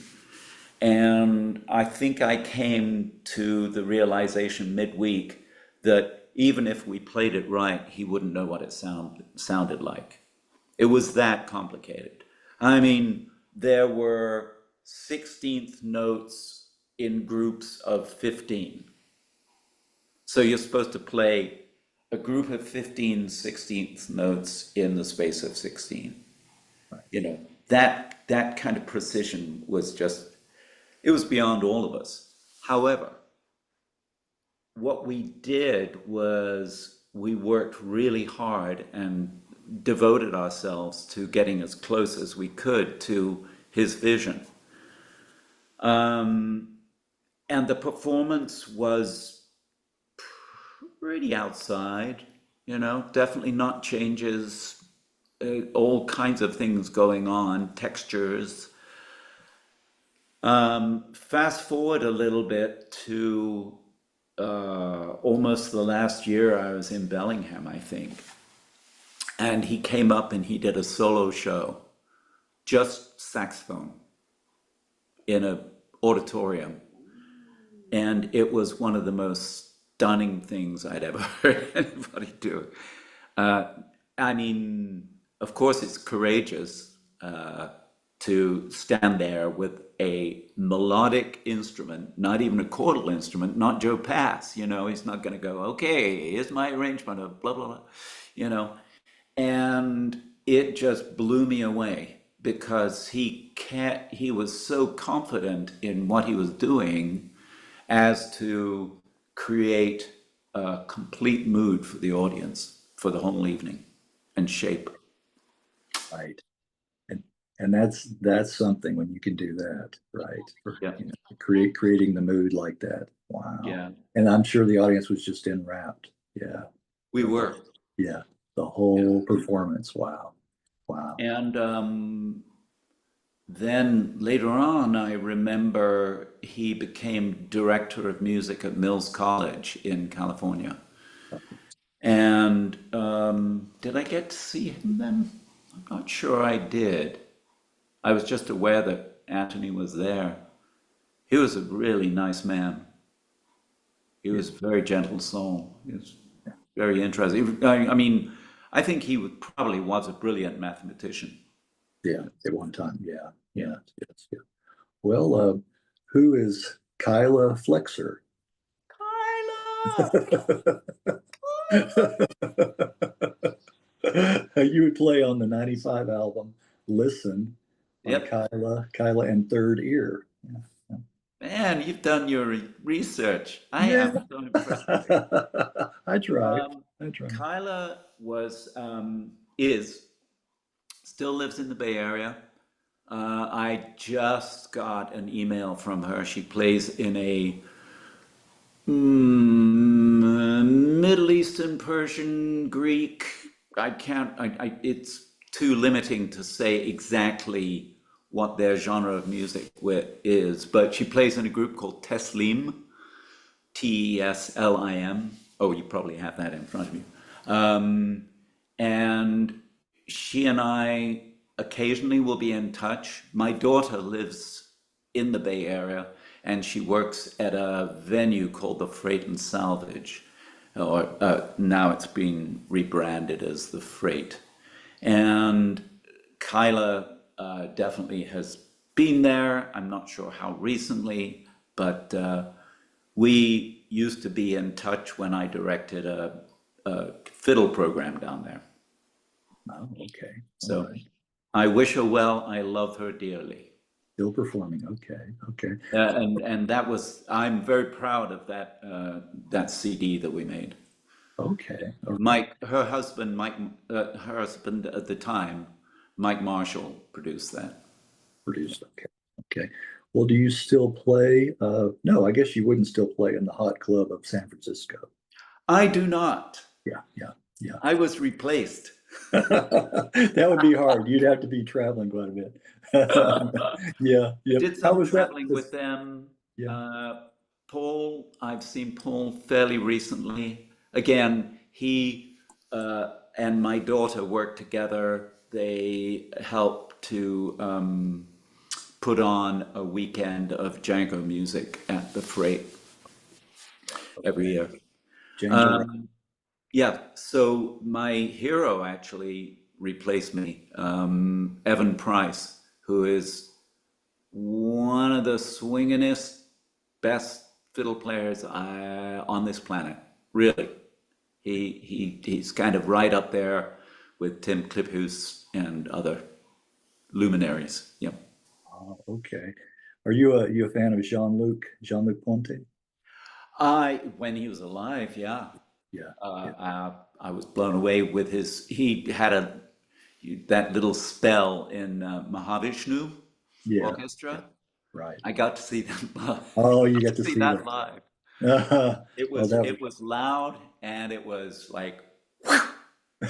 And I think I came to the realization midweek that even if we played it right, he wouldn't know what it sounded like. It was that complicated. I mean, there were 16th notes in groups of 15. So you're supposed to play a group of 15 16th notes in the space of 16. Right. You know, that kind of precision was just, it was beyond all of us. However, what we did was we worked really hard and devoted ourselves to getting as close as we could to his vision. And the performance was pretty outside, you know, definitely not changes, all kinds of things going on, textures. Fast forward a little bit to almost the last year I was in Bellingham, I think. And he came up and he did a solo show, just saxophone, in a auditorium. And it was one of the most stunning things I'd ever heard anybody do. I mean, of course, it's courageous to stand there with a melodic instrument, not even a chordal instrument, not Joe Pass. You know, he's not going to go, okay, here's my arrangement of blah, blah, blah, you know. And it just blew me away because he was so confident in what he was doing as to create a complete mood for the audience for the whole evening and shape. Right. And that's something when you can do that, right? Yeah. You know, creating the mood like that. Wow. Yeah. And I'm sure the audience was just enwrapped. Yeah. We were. Yeah. The whole performance. Wow. Wow. And then later on, I remember he became director of music at Mills College in California. And did I get to see him then? I'm not sure I did. I was just aware that Anthony was there. He was a really nice man. He was a very gentle soul. He was very interesting. I mean, I think he probably was a brilliant mathematician. Yeah. At one time. Yeah. Yeah. Yes. Yeah. Well, who is Kyla Flexer? Kyla! You would play on the 95 album Listen by Yep. Kyla and Third Ear. Yeah. Man, you've done your research. I Yeah. am so impressed with you. I tried. Um, I tried. Kyla is still lives in the Bay Area. I just got an email from her. She plays in a Middle Eastern, Persian, Greek. I can't. It's too limiting to say exactly what their genre of music is. But she plays in a group called Teslim, Teslim. Oh, you probably have that in front of you. And she and I occasionally will be in touch. My daughter lives in the Bay Area and she works at a venue called the Freight and Salvage, or now it's been rebranded as the Freight. And Kyla definitely has been there. I'm not sure how recently, but we used to be in touch when I directed a fiddle program down there. Oh, okay. So right. I wish her well. I love her dearly. Still performing. Okay. Okay. And that was, I'm very proud of that CD that we made. Okay. Her husband at the time, Mike Marshall, produced that. Produced. Okay. Okay. Well, do you still play? No, I guess you wouldn't still play in the Hot Club of San Francisco. I do not. Yeah. Yeah. Yeah. I was replaced. That would be hard. You'd have to be traveling quite a bit. Yeah. Yeah. Did How some was that? traveling with them. Yeah. Paul, I've seen Paul fairly recently. Again, he and my daughter worked together. They helped to put on a weekend of Django music at the Freight every year. Django. Yeah, so my hero actually replaced me, Evan Price, who is one of the swinginest, best fiddle players on this planet. Really, He's kind of right up there with Tim Kliphuis and other luminaries. Yeah. Okay. Are you a fan of Jean-Luc Ponty? When he was alive, yeah. Yeah. Yeah. I was blown away with he had that little spell in Mahavishnu Yeah. Yeah. Orchestra. Right. I got to see them live. Oh, you Got got to to see see that that. live. Oh, that It was loud and it was like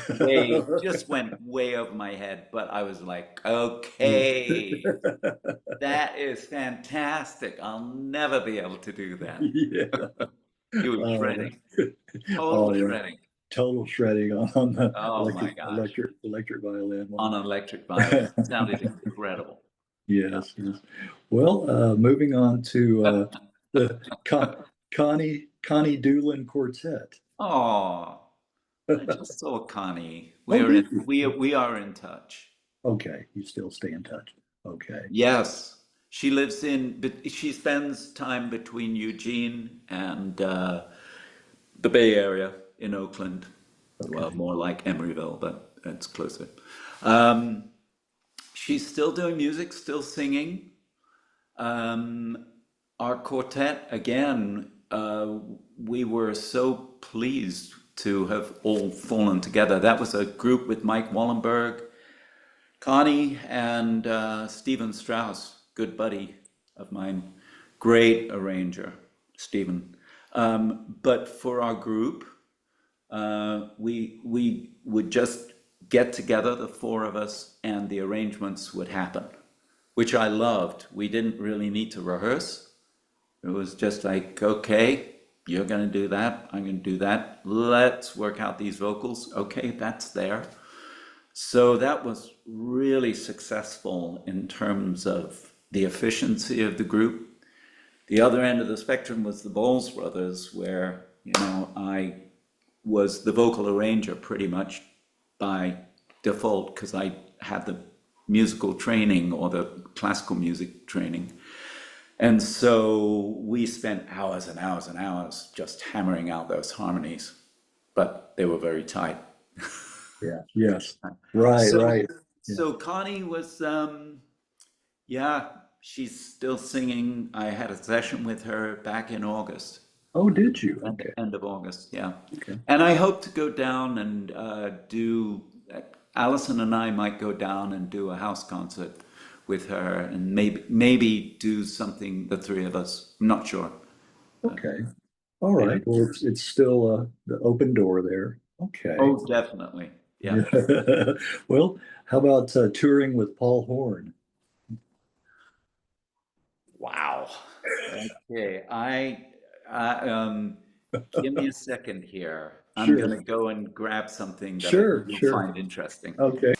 was. just went way over my head. But I was like, okay, that is fantastic. I'll never be able to do that. Yeah. He was Oh, shredding, total oh yeah. shredding. Total shredding on the Oh my gosh, electric violin one. on an electric violin, sounded incredible. Yeah. Yes, yes. Well, moving on to the Connie Doolin Quartet. Oh, I just saw Connie. Oh, did you? We are in touch. Okay, you still stay in touch. Okay. Yes, she lives but she spends time between Eugene and the Bay Area in Oakland. Well, Okay. more like Emeryville, but it's closer. Um, she's still doing music, still singing. Um, our quartet, again, we were so pleased to have all fallen together. That was a group with Mike Wallenberg, Connie, and Stephen Strauss, good buddy of mine, great arranger, Stephen. But for our group, we would just get together, the four of us, and the arrangements would happen, which I loved. We didn't really need to rehearse. It was just like, okay, you're going to do that, I'm going to do that. Let's work out these vocals. Okay, that's there. So that was really successful in terms of the efficiency of the group. The other end of the spectrum was the Bowles brothers, where, I was the vocal arranger pretty much by default because I had the musical training or the classical music training. And so we spent hours and hours and hours just hammering out those harmonies, but they were very tight. Yeah. Yes. Right. So, Right. Yeah. so Connie was, yeah, she's still singing. I had a session with her back in August, Oh, did you? Okay. end of August, yeah. Okay. And I hope to go down and Alison and I might go down and do a house concert with her and maybe do something, the three of us. I'm not sure. Okay. All Yeah. right. Well, it's still the open door there. Okay. Oh, definitely. Yeah. Yeah. Well, how about touring with Paul Horn? Wow. Okay. Give me a second here. I'm Sure. gonna go and grab something that Sure. you'll Sure. find interesting. Okay.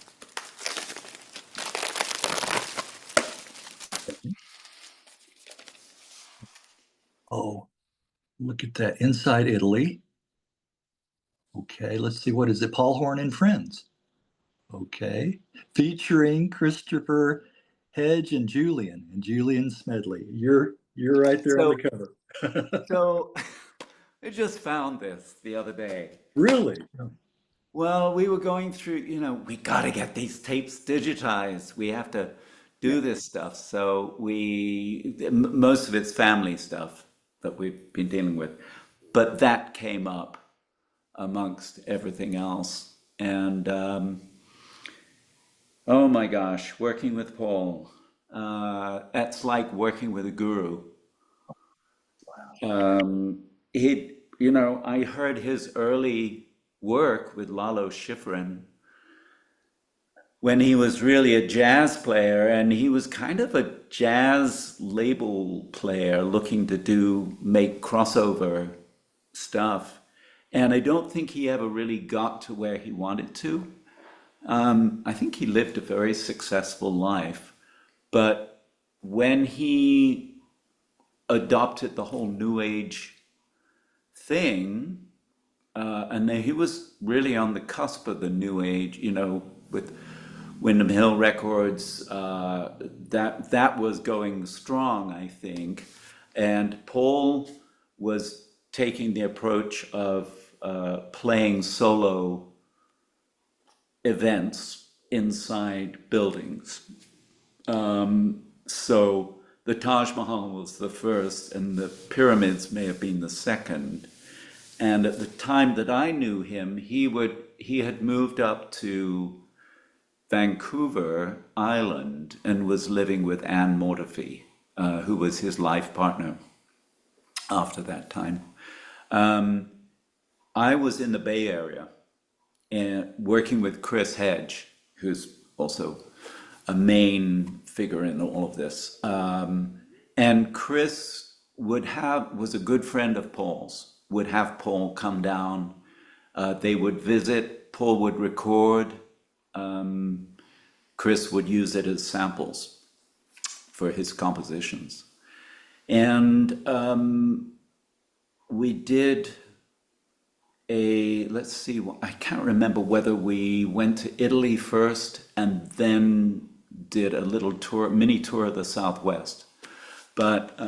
Oh, look at that. Inside Italy. Okay, let's see. What is it? Paul Horn and Friends. Okay. Featuring Christopher Hedge and Julian Smedley. You're right there on the So, cover. so I just found this the other day. Really? Well, we were going through, we got to get these tapes digitized. We have to Yeah. do this stuff. So most of it's family stuff that we've been dealing with. But that came up amongst everything else. And oh my gosh, working with Paul, that's like working with a guru. I heard his early work with Lalo Schifrin when he was really a jazz player, and he was kind of a jazz label player looking to make crossover stuff. And I don't think he ever really got to where he wanted to. I think he lived a very successful life, but when he adopted the whole New Age thing, and then he was really on the cusp of the New Age, with Windham Hill Records, that was going strong, I think. And Paul was taking the approach of playing solo events inside buildings. So the Taj Mahal was the first, and the pyramids may have been the second. And at the time that I knew him, he had moved up to Vancouver Island and was living with Anne Mortefi, who was his life partner after that time. I was in the Bay Area and working with Chris Hedge, who's also a main figure in all of this. And Chris was a good friend of Paul's, would have Paul come down. They would visit, Paul would record, Chris would use it as samples for his compositions. And we did let's see, I can't remember whether we went to Italy first and then did a little tour, mini tour of the Southwest. But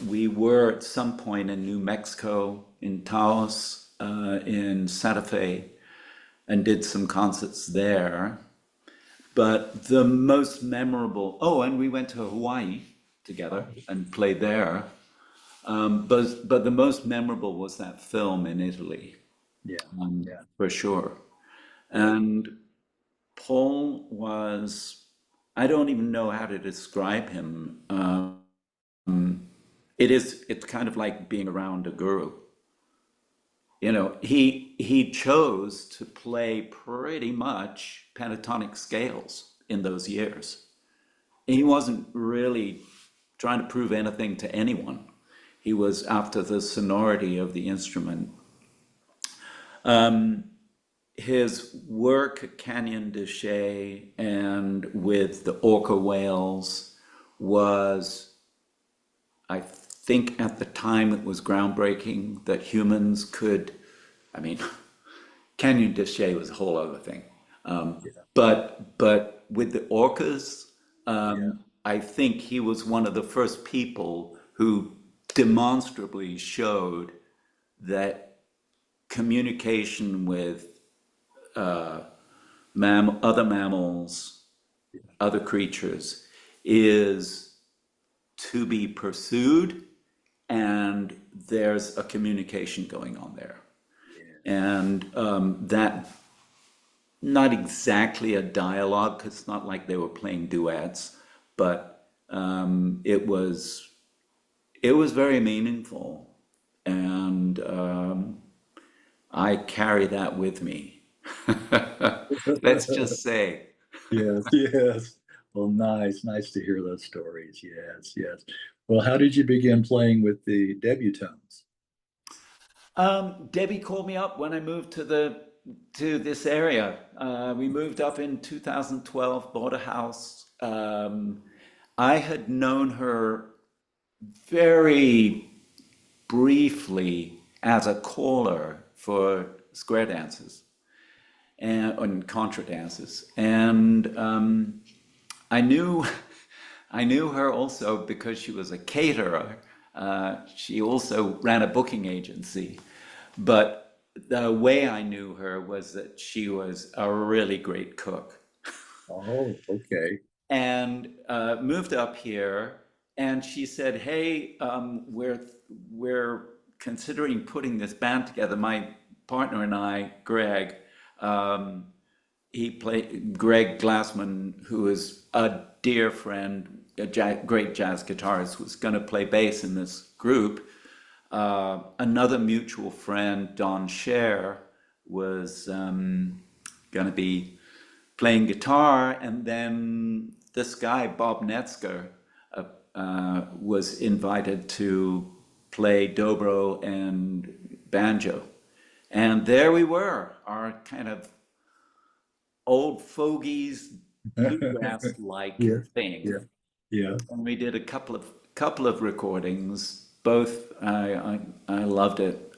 we were at some point in New Mexico, in Taos, in Santa Fe, and did some concerts there. But the most memorable, and we went to Hawaii together and played there. But the most memorable was that film in Italy. Yeah. For sure. And Paul was, I don't even know how to describe him. It's kind of like being around a guru. You know, he chose to play pretty much pentatonic scales in those years. He wasn't really trying to prove anything to anyone. He was after the sonority of the instrument. His work at Canyon de Chelly and with the orca whales was, I think at the time it was groundbreaking that humans could, I mean, Canyon de Chelly was a whole other thing. But with the orcas, I think he was one of the first people who demonstrably showed that communication with other mammals, other creatures, is to be pursued, and there's a communication going on there. And that, not exactly a dialogue, because it's not like they were playing duets, but it was very meaningful. And I carry that with me. Let's just say. Yes. Well, nice to hear those stories. Yes. Well, how did you begin playing with the Debutones? Debbie called me up when I moved to this area. We moved up in 2012, bought a house. I had known her very briefly as a caller for square dances and contra dances, and I knew her also because she was a caterer. She also ran a booking agency, but the way I knew her was that she was a really great cook. Oh, okay. And moved up here, and she said, "Hey, we're considering putting this band together. My partner and I, Greg, Greg Glassman, who is a dear friend, great jazz guitarist, was going to play bass in this group. Another mutual friend, Don Scher, was going to be playing guitar, and then this guy, Bob Netzger, was invited to play dobro and banjo. And there we were, our kind of old fogies, bluegrass-like Yeah, thing. yeah. And we did a couple of recordings. Both I loved it.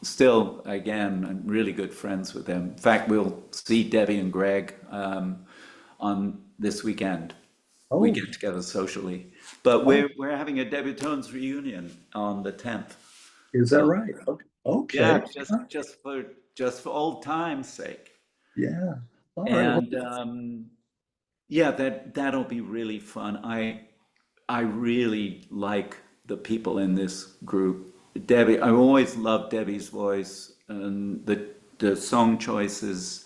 Still, again, I'm really good friends with them. In fact, we'll see Debbie and Greg on this weekend. We Oh, get together socially. But we're having a Debutones reunion on the 10th. is that right? Okay. Okay. Yeah, just for old time's sake. Yeah. All right. Well, And yeah, that'll be really fun. I really like the people in this group. Debbie, I always loved Debbie's voice and the song choices.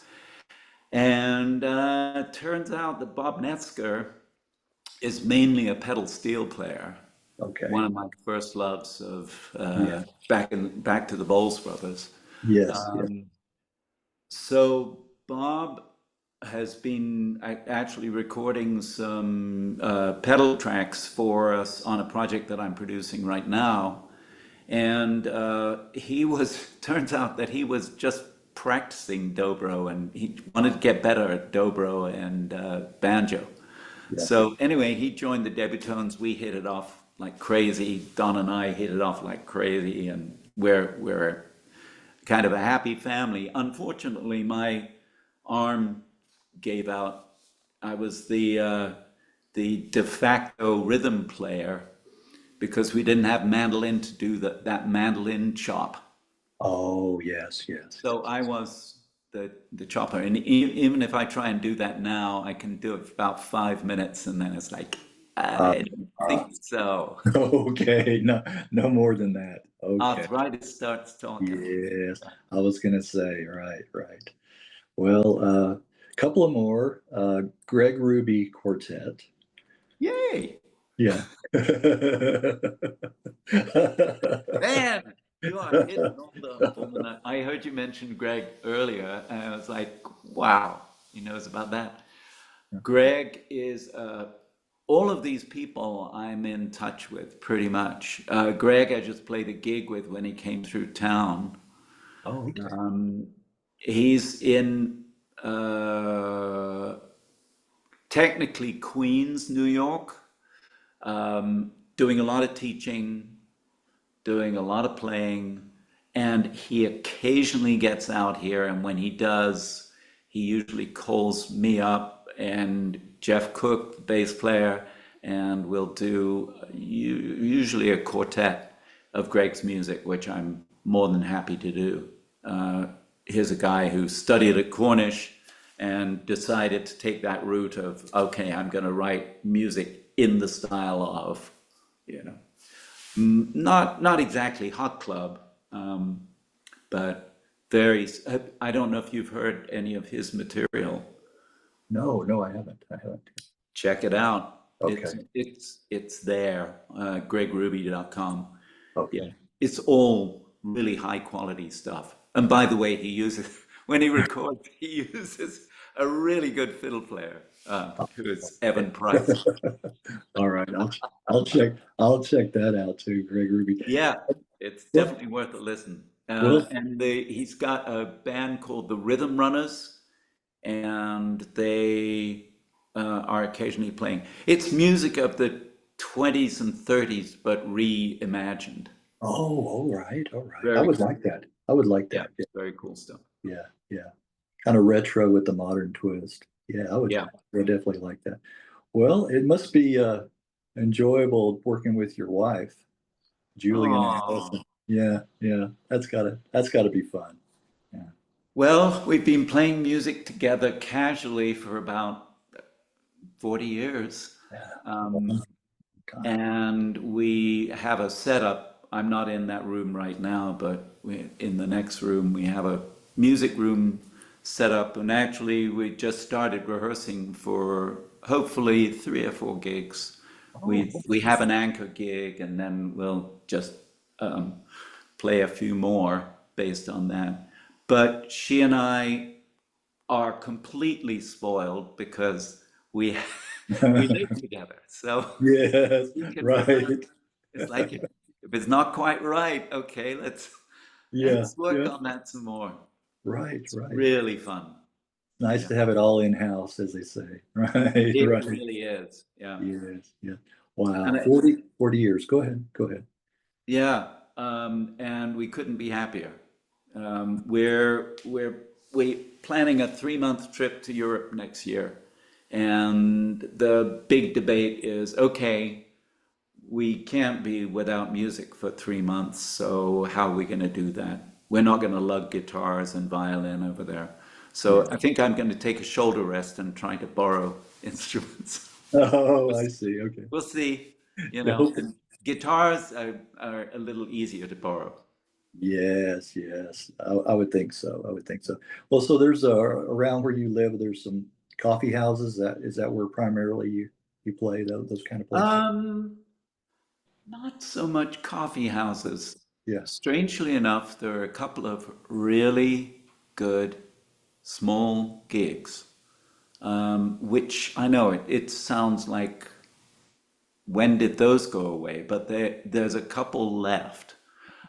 And turns out that Bob Metzger is mainly a pedal steel player. okay. One of my first loves of Yeah. back to the Bowles brothers. Yes. Yes. Um, so Bob has been actually recording some pedal tracks for us on a project that I'm producing right now. And he was, turns out that he was just practicing dobro and he wanted to get better at dobro and banjo. Yeah. So anyway, he joined the Debutones. We hit it off like crazy. Don and I hit it off like crazy, and we're kind of a happy family. Unfortunately, my arm gave out. I was the de facto rhythm player because we didn't have mandolin to do that mandolin chop. Oh, yes. Yes. So I was the chopper, and even if I try and do that now, I can do it for about 5 minutes, and then it's like Uh, I don't uh, think so. okay. No, no more than that. Okay. Arthritis starts talking. Yes. I was gonna say, right, right. Well, couple of more. Greg Ruby Quartet. Yay! Yeah. Man, you are hitting all the. I heard you mention Greg earlier, and I was like, wow, he knows about that. Greg is all of these people I'm in touch with pretty much. Greg, I just played a gig with when he came through town. Oh, okay. He's in uh, technically Queens, New York, doing a lot of teaching, doing a lot of playing, and he occasionally gets out here. And when he does, he usually calls me up and Jeff Cook, the bass player, and we'll do usually a quartet of Greg's music, which I'm more than happy to do. Here's a guy who studied at Cornish and decided to take that route of, okay, I'm going to write music in the style of, you know, not exactly hot club, but very. I don't know if you've heard any of his material. No, no, I haven't. I haven't. Check it out. Okay. It's there. GregRuby.com. Okay. Yeah, it's all really high quality stuff. And by the way, he uses when he records, he uses a really good fiddle player, who is Evan Price. All right. I'll check that out too, Greg Ruby. Yeah, it's Well, definitely worth a listen. well, And he's got a band called the Rhythm Runners, and they are occasionally playing. It's music of the 20s and 30s, but reimagined. oh, all right, all right. I Very would cool. like that. I would like Yeah, that. Yeah, very cool stuff. yeah, yeah. Kind of retro with the modern twist. Yeah, Yeah. I would definitely like that. Well, it must be enjoyable working with your wife, Julian and Oh, Alison. Yeah, yeah. That's gotta be fun. Yeah. well, we've been playing music together casually for about 40 years. Yeah. Um, God. and we have a setup. I'm not in that room right now, but in the next room we have a music room set up, and actually we just started rehearsing for hopefully 3 or 4 gigs. Oh, We have an anchor gig, and then we'll just um, play a few more based on that. But she and I are completely spoiled because we we live together. So yes, we can right. it's like if it's not quite right, okay, Yeah, let's work yeah. on that some more. Right, It's right. really fun. Nice Yeah, to have it all in-house, as they say. Right, it right. really is. Yeah, Yes, yeah. Wow, and 40 years. Go ahead, go ahead. yeah, and we couldn't be happier. We planning a 3 month trip to Europe next year, and the big debate is okay. we can't be without music for 3 months, so how are we going to do that? We're not going to lug guitars and violin over there. So Yeah. I think I'm going to take a shoulder rest and try to borrow instruments. Oh, We'll I see. see. Okay. We'll see. You know, No. and guitars are a little easier to borrow. Yes, yes. I would think so. I would think so. Well, so there's around where you live, there's some coffee houses. That where primarily you play those kind of places? Um, Not so much coffee houses. Yeah. Strangely enough, there are a couple of really good small gigs, which I know it sounds like when did those go away? But there's a couple left.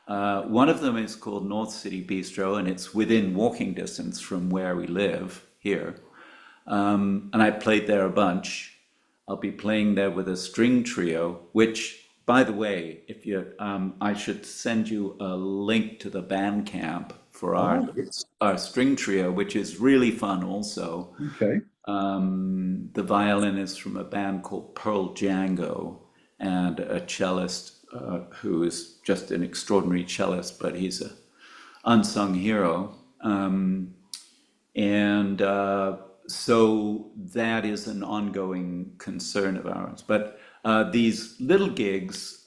One of them is called North City Bistro, and it's within walking distance from where we live here. And I played there a bunch. I'll be playing there with a string trio, which, by the way, if you, I should send you a link to the band camp for Oh, yes. our string trio, which is really fun also. Okay. The violinist from a band called Pearl Django, and a cellist who is just an extraordinary cellist, but he's a unsung hero. And so that is an ongoing concern of ours. But these little gigs,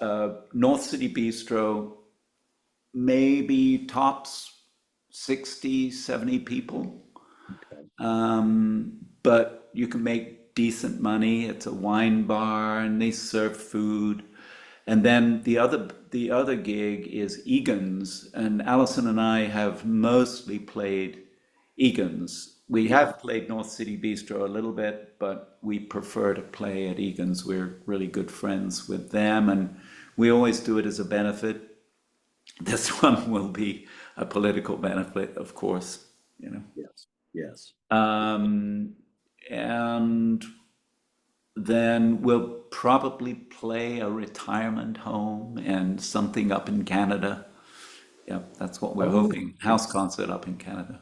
North City Bistro, maybe tops 60, 70 people. Okay. But you can make decent money. It's a wine bar and they serve food. And then the other gig is Egan's, and Alison and I have mostly played Egan's. We Yeah. have played North City Bistro a little bit, but we prefer to play at Egan's. We're really good friends with them, and we always do it as a benefit. This one will be a political benefit, of course, you know. Yes. Yes. Um, and then we'll probably play a retirement home and something up in Canada. Yeah, that's what we're Oh, hoping. House yes. concert up in Canada.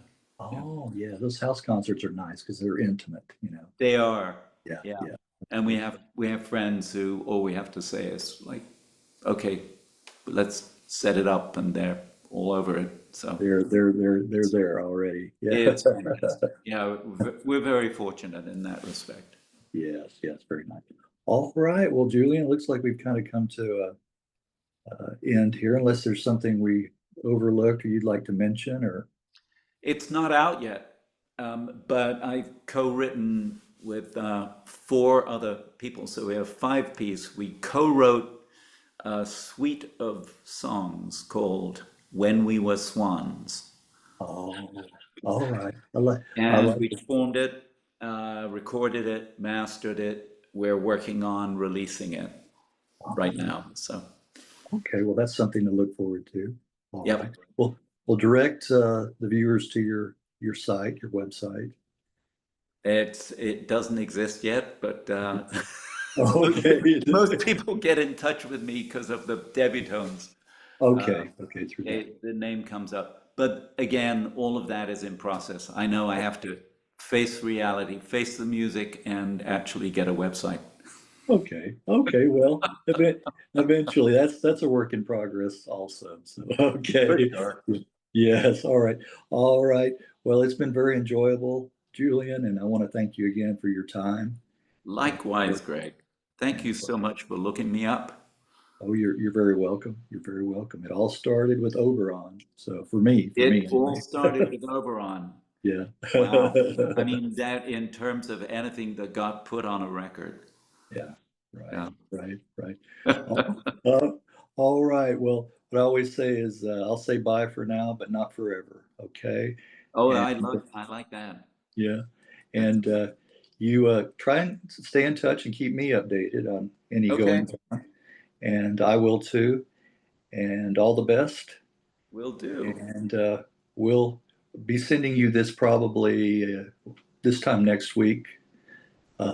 Yeah, Oh, yeah. Those house concerts are nice because they're intimate. they are. Yeah. Yeah, Yeah. and we Absolutely. have we have friends who all we have to say is like, okay, let's set it up, and they're all over it. So They're there already. Yeah. it's fantastic. Yeah, we're very fortunate in that respect. Yes. Yes. Very nice. All right. Well, Julian, looks like we've kind of come to a end here, unless there's something we overlooked or you'd like to mention or. It's not out yet, but I've co-written with four other people, so we have five piece. We co-wrote a suite of songs called "When We Were Swans," Oh, all right. I and like we it. formed it, recorded it, mastered it. We're working on releasing it right now. So, Okay, well, that's something to look forward to. All right. yep, Well, we'll direct the viewers to your site, your website. it doesn't exist yet, but most, Okay. most people get in touch with me because of the Debutones. Okay. Okay. Through that. The name comes up. But again, all of that is in process. I know I have to face reality, face the music, and actually get a website. Okay. Okay. Well, eventually, that's a work in progress also. So, For okay. sure. Yes. All right. All right. Well, it's been very enjoyable, Julian, and I want to thank you again for your time. And, Likewise, Greg. Thank you and so much for looking me up. oh, you're very welcome. You're very welcome. It all started with Oberon. So for me It all anyway. started with Oberon. Yeah. Wow. I mean, that in terms of anything that got put on a record. Yeah. Right. Yeah. Right. Uh, uh, all right. Well, what I always say is I'll say bye for now, but not forever. Okay. Oh, And I like that. yeah. That's And you try and stay in touch and keep me updated on any okay. goings on. And I will too. And all the best. Will do. And we'll be sending you this probably this time next week.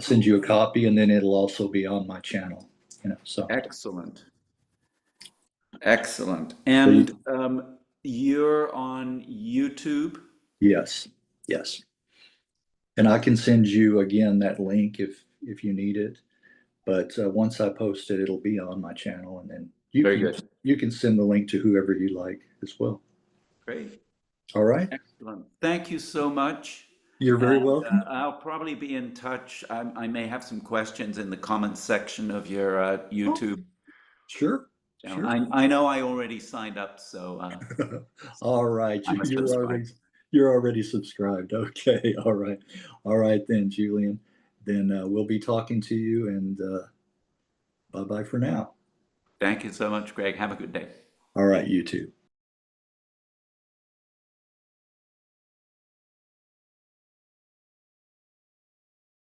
Send you a copy, and then it'll also be on my channel. So Excellent. Excellent. so And you're on YouTube? yes, yes, and I can send you again that link if you need it. But once I post it, it'll be on my channel, and then Very good. you can send the link to whoever you like as well. Great. All right. Excellent. Thank you so much. You're very And welcome. I'll probably be in touch. I may have some questions in the comments section of your YouTube Sure. channel. Sure. I know I already signed up, so All right. I'm a subscriber. You're already subscribed. Okay. All right. All right then, Julian. Then we'll be talking to you, and bye-bye for now. Thank you so much, Greg. Have a good day. All right, you too.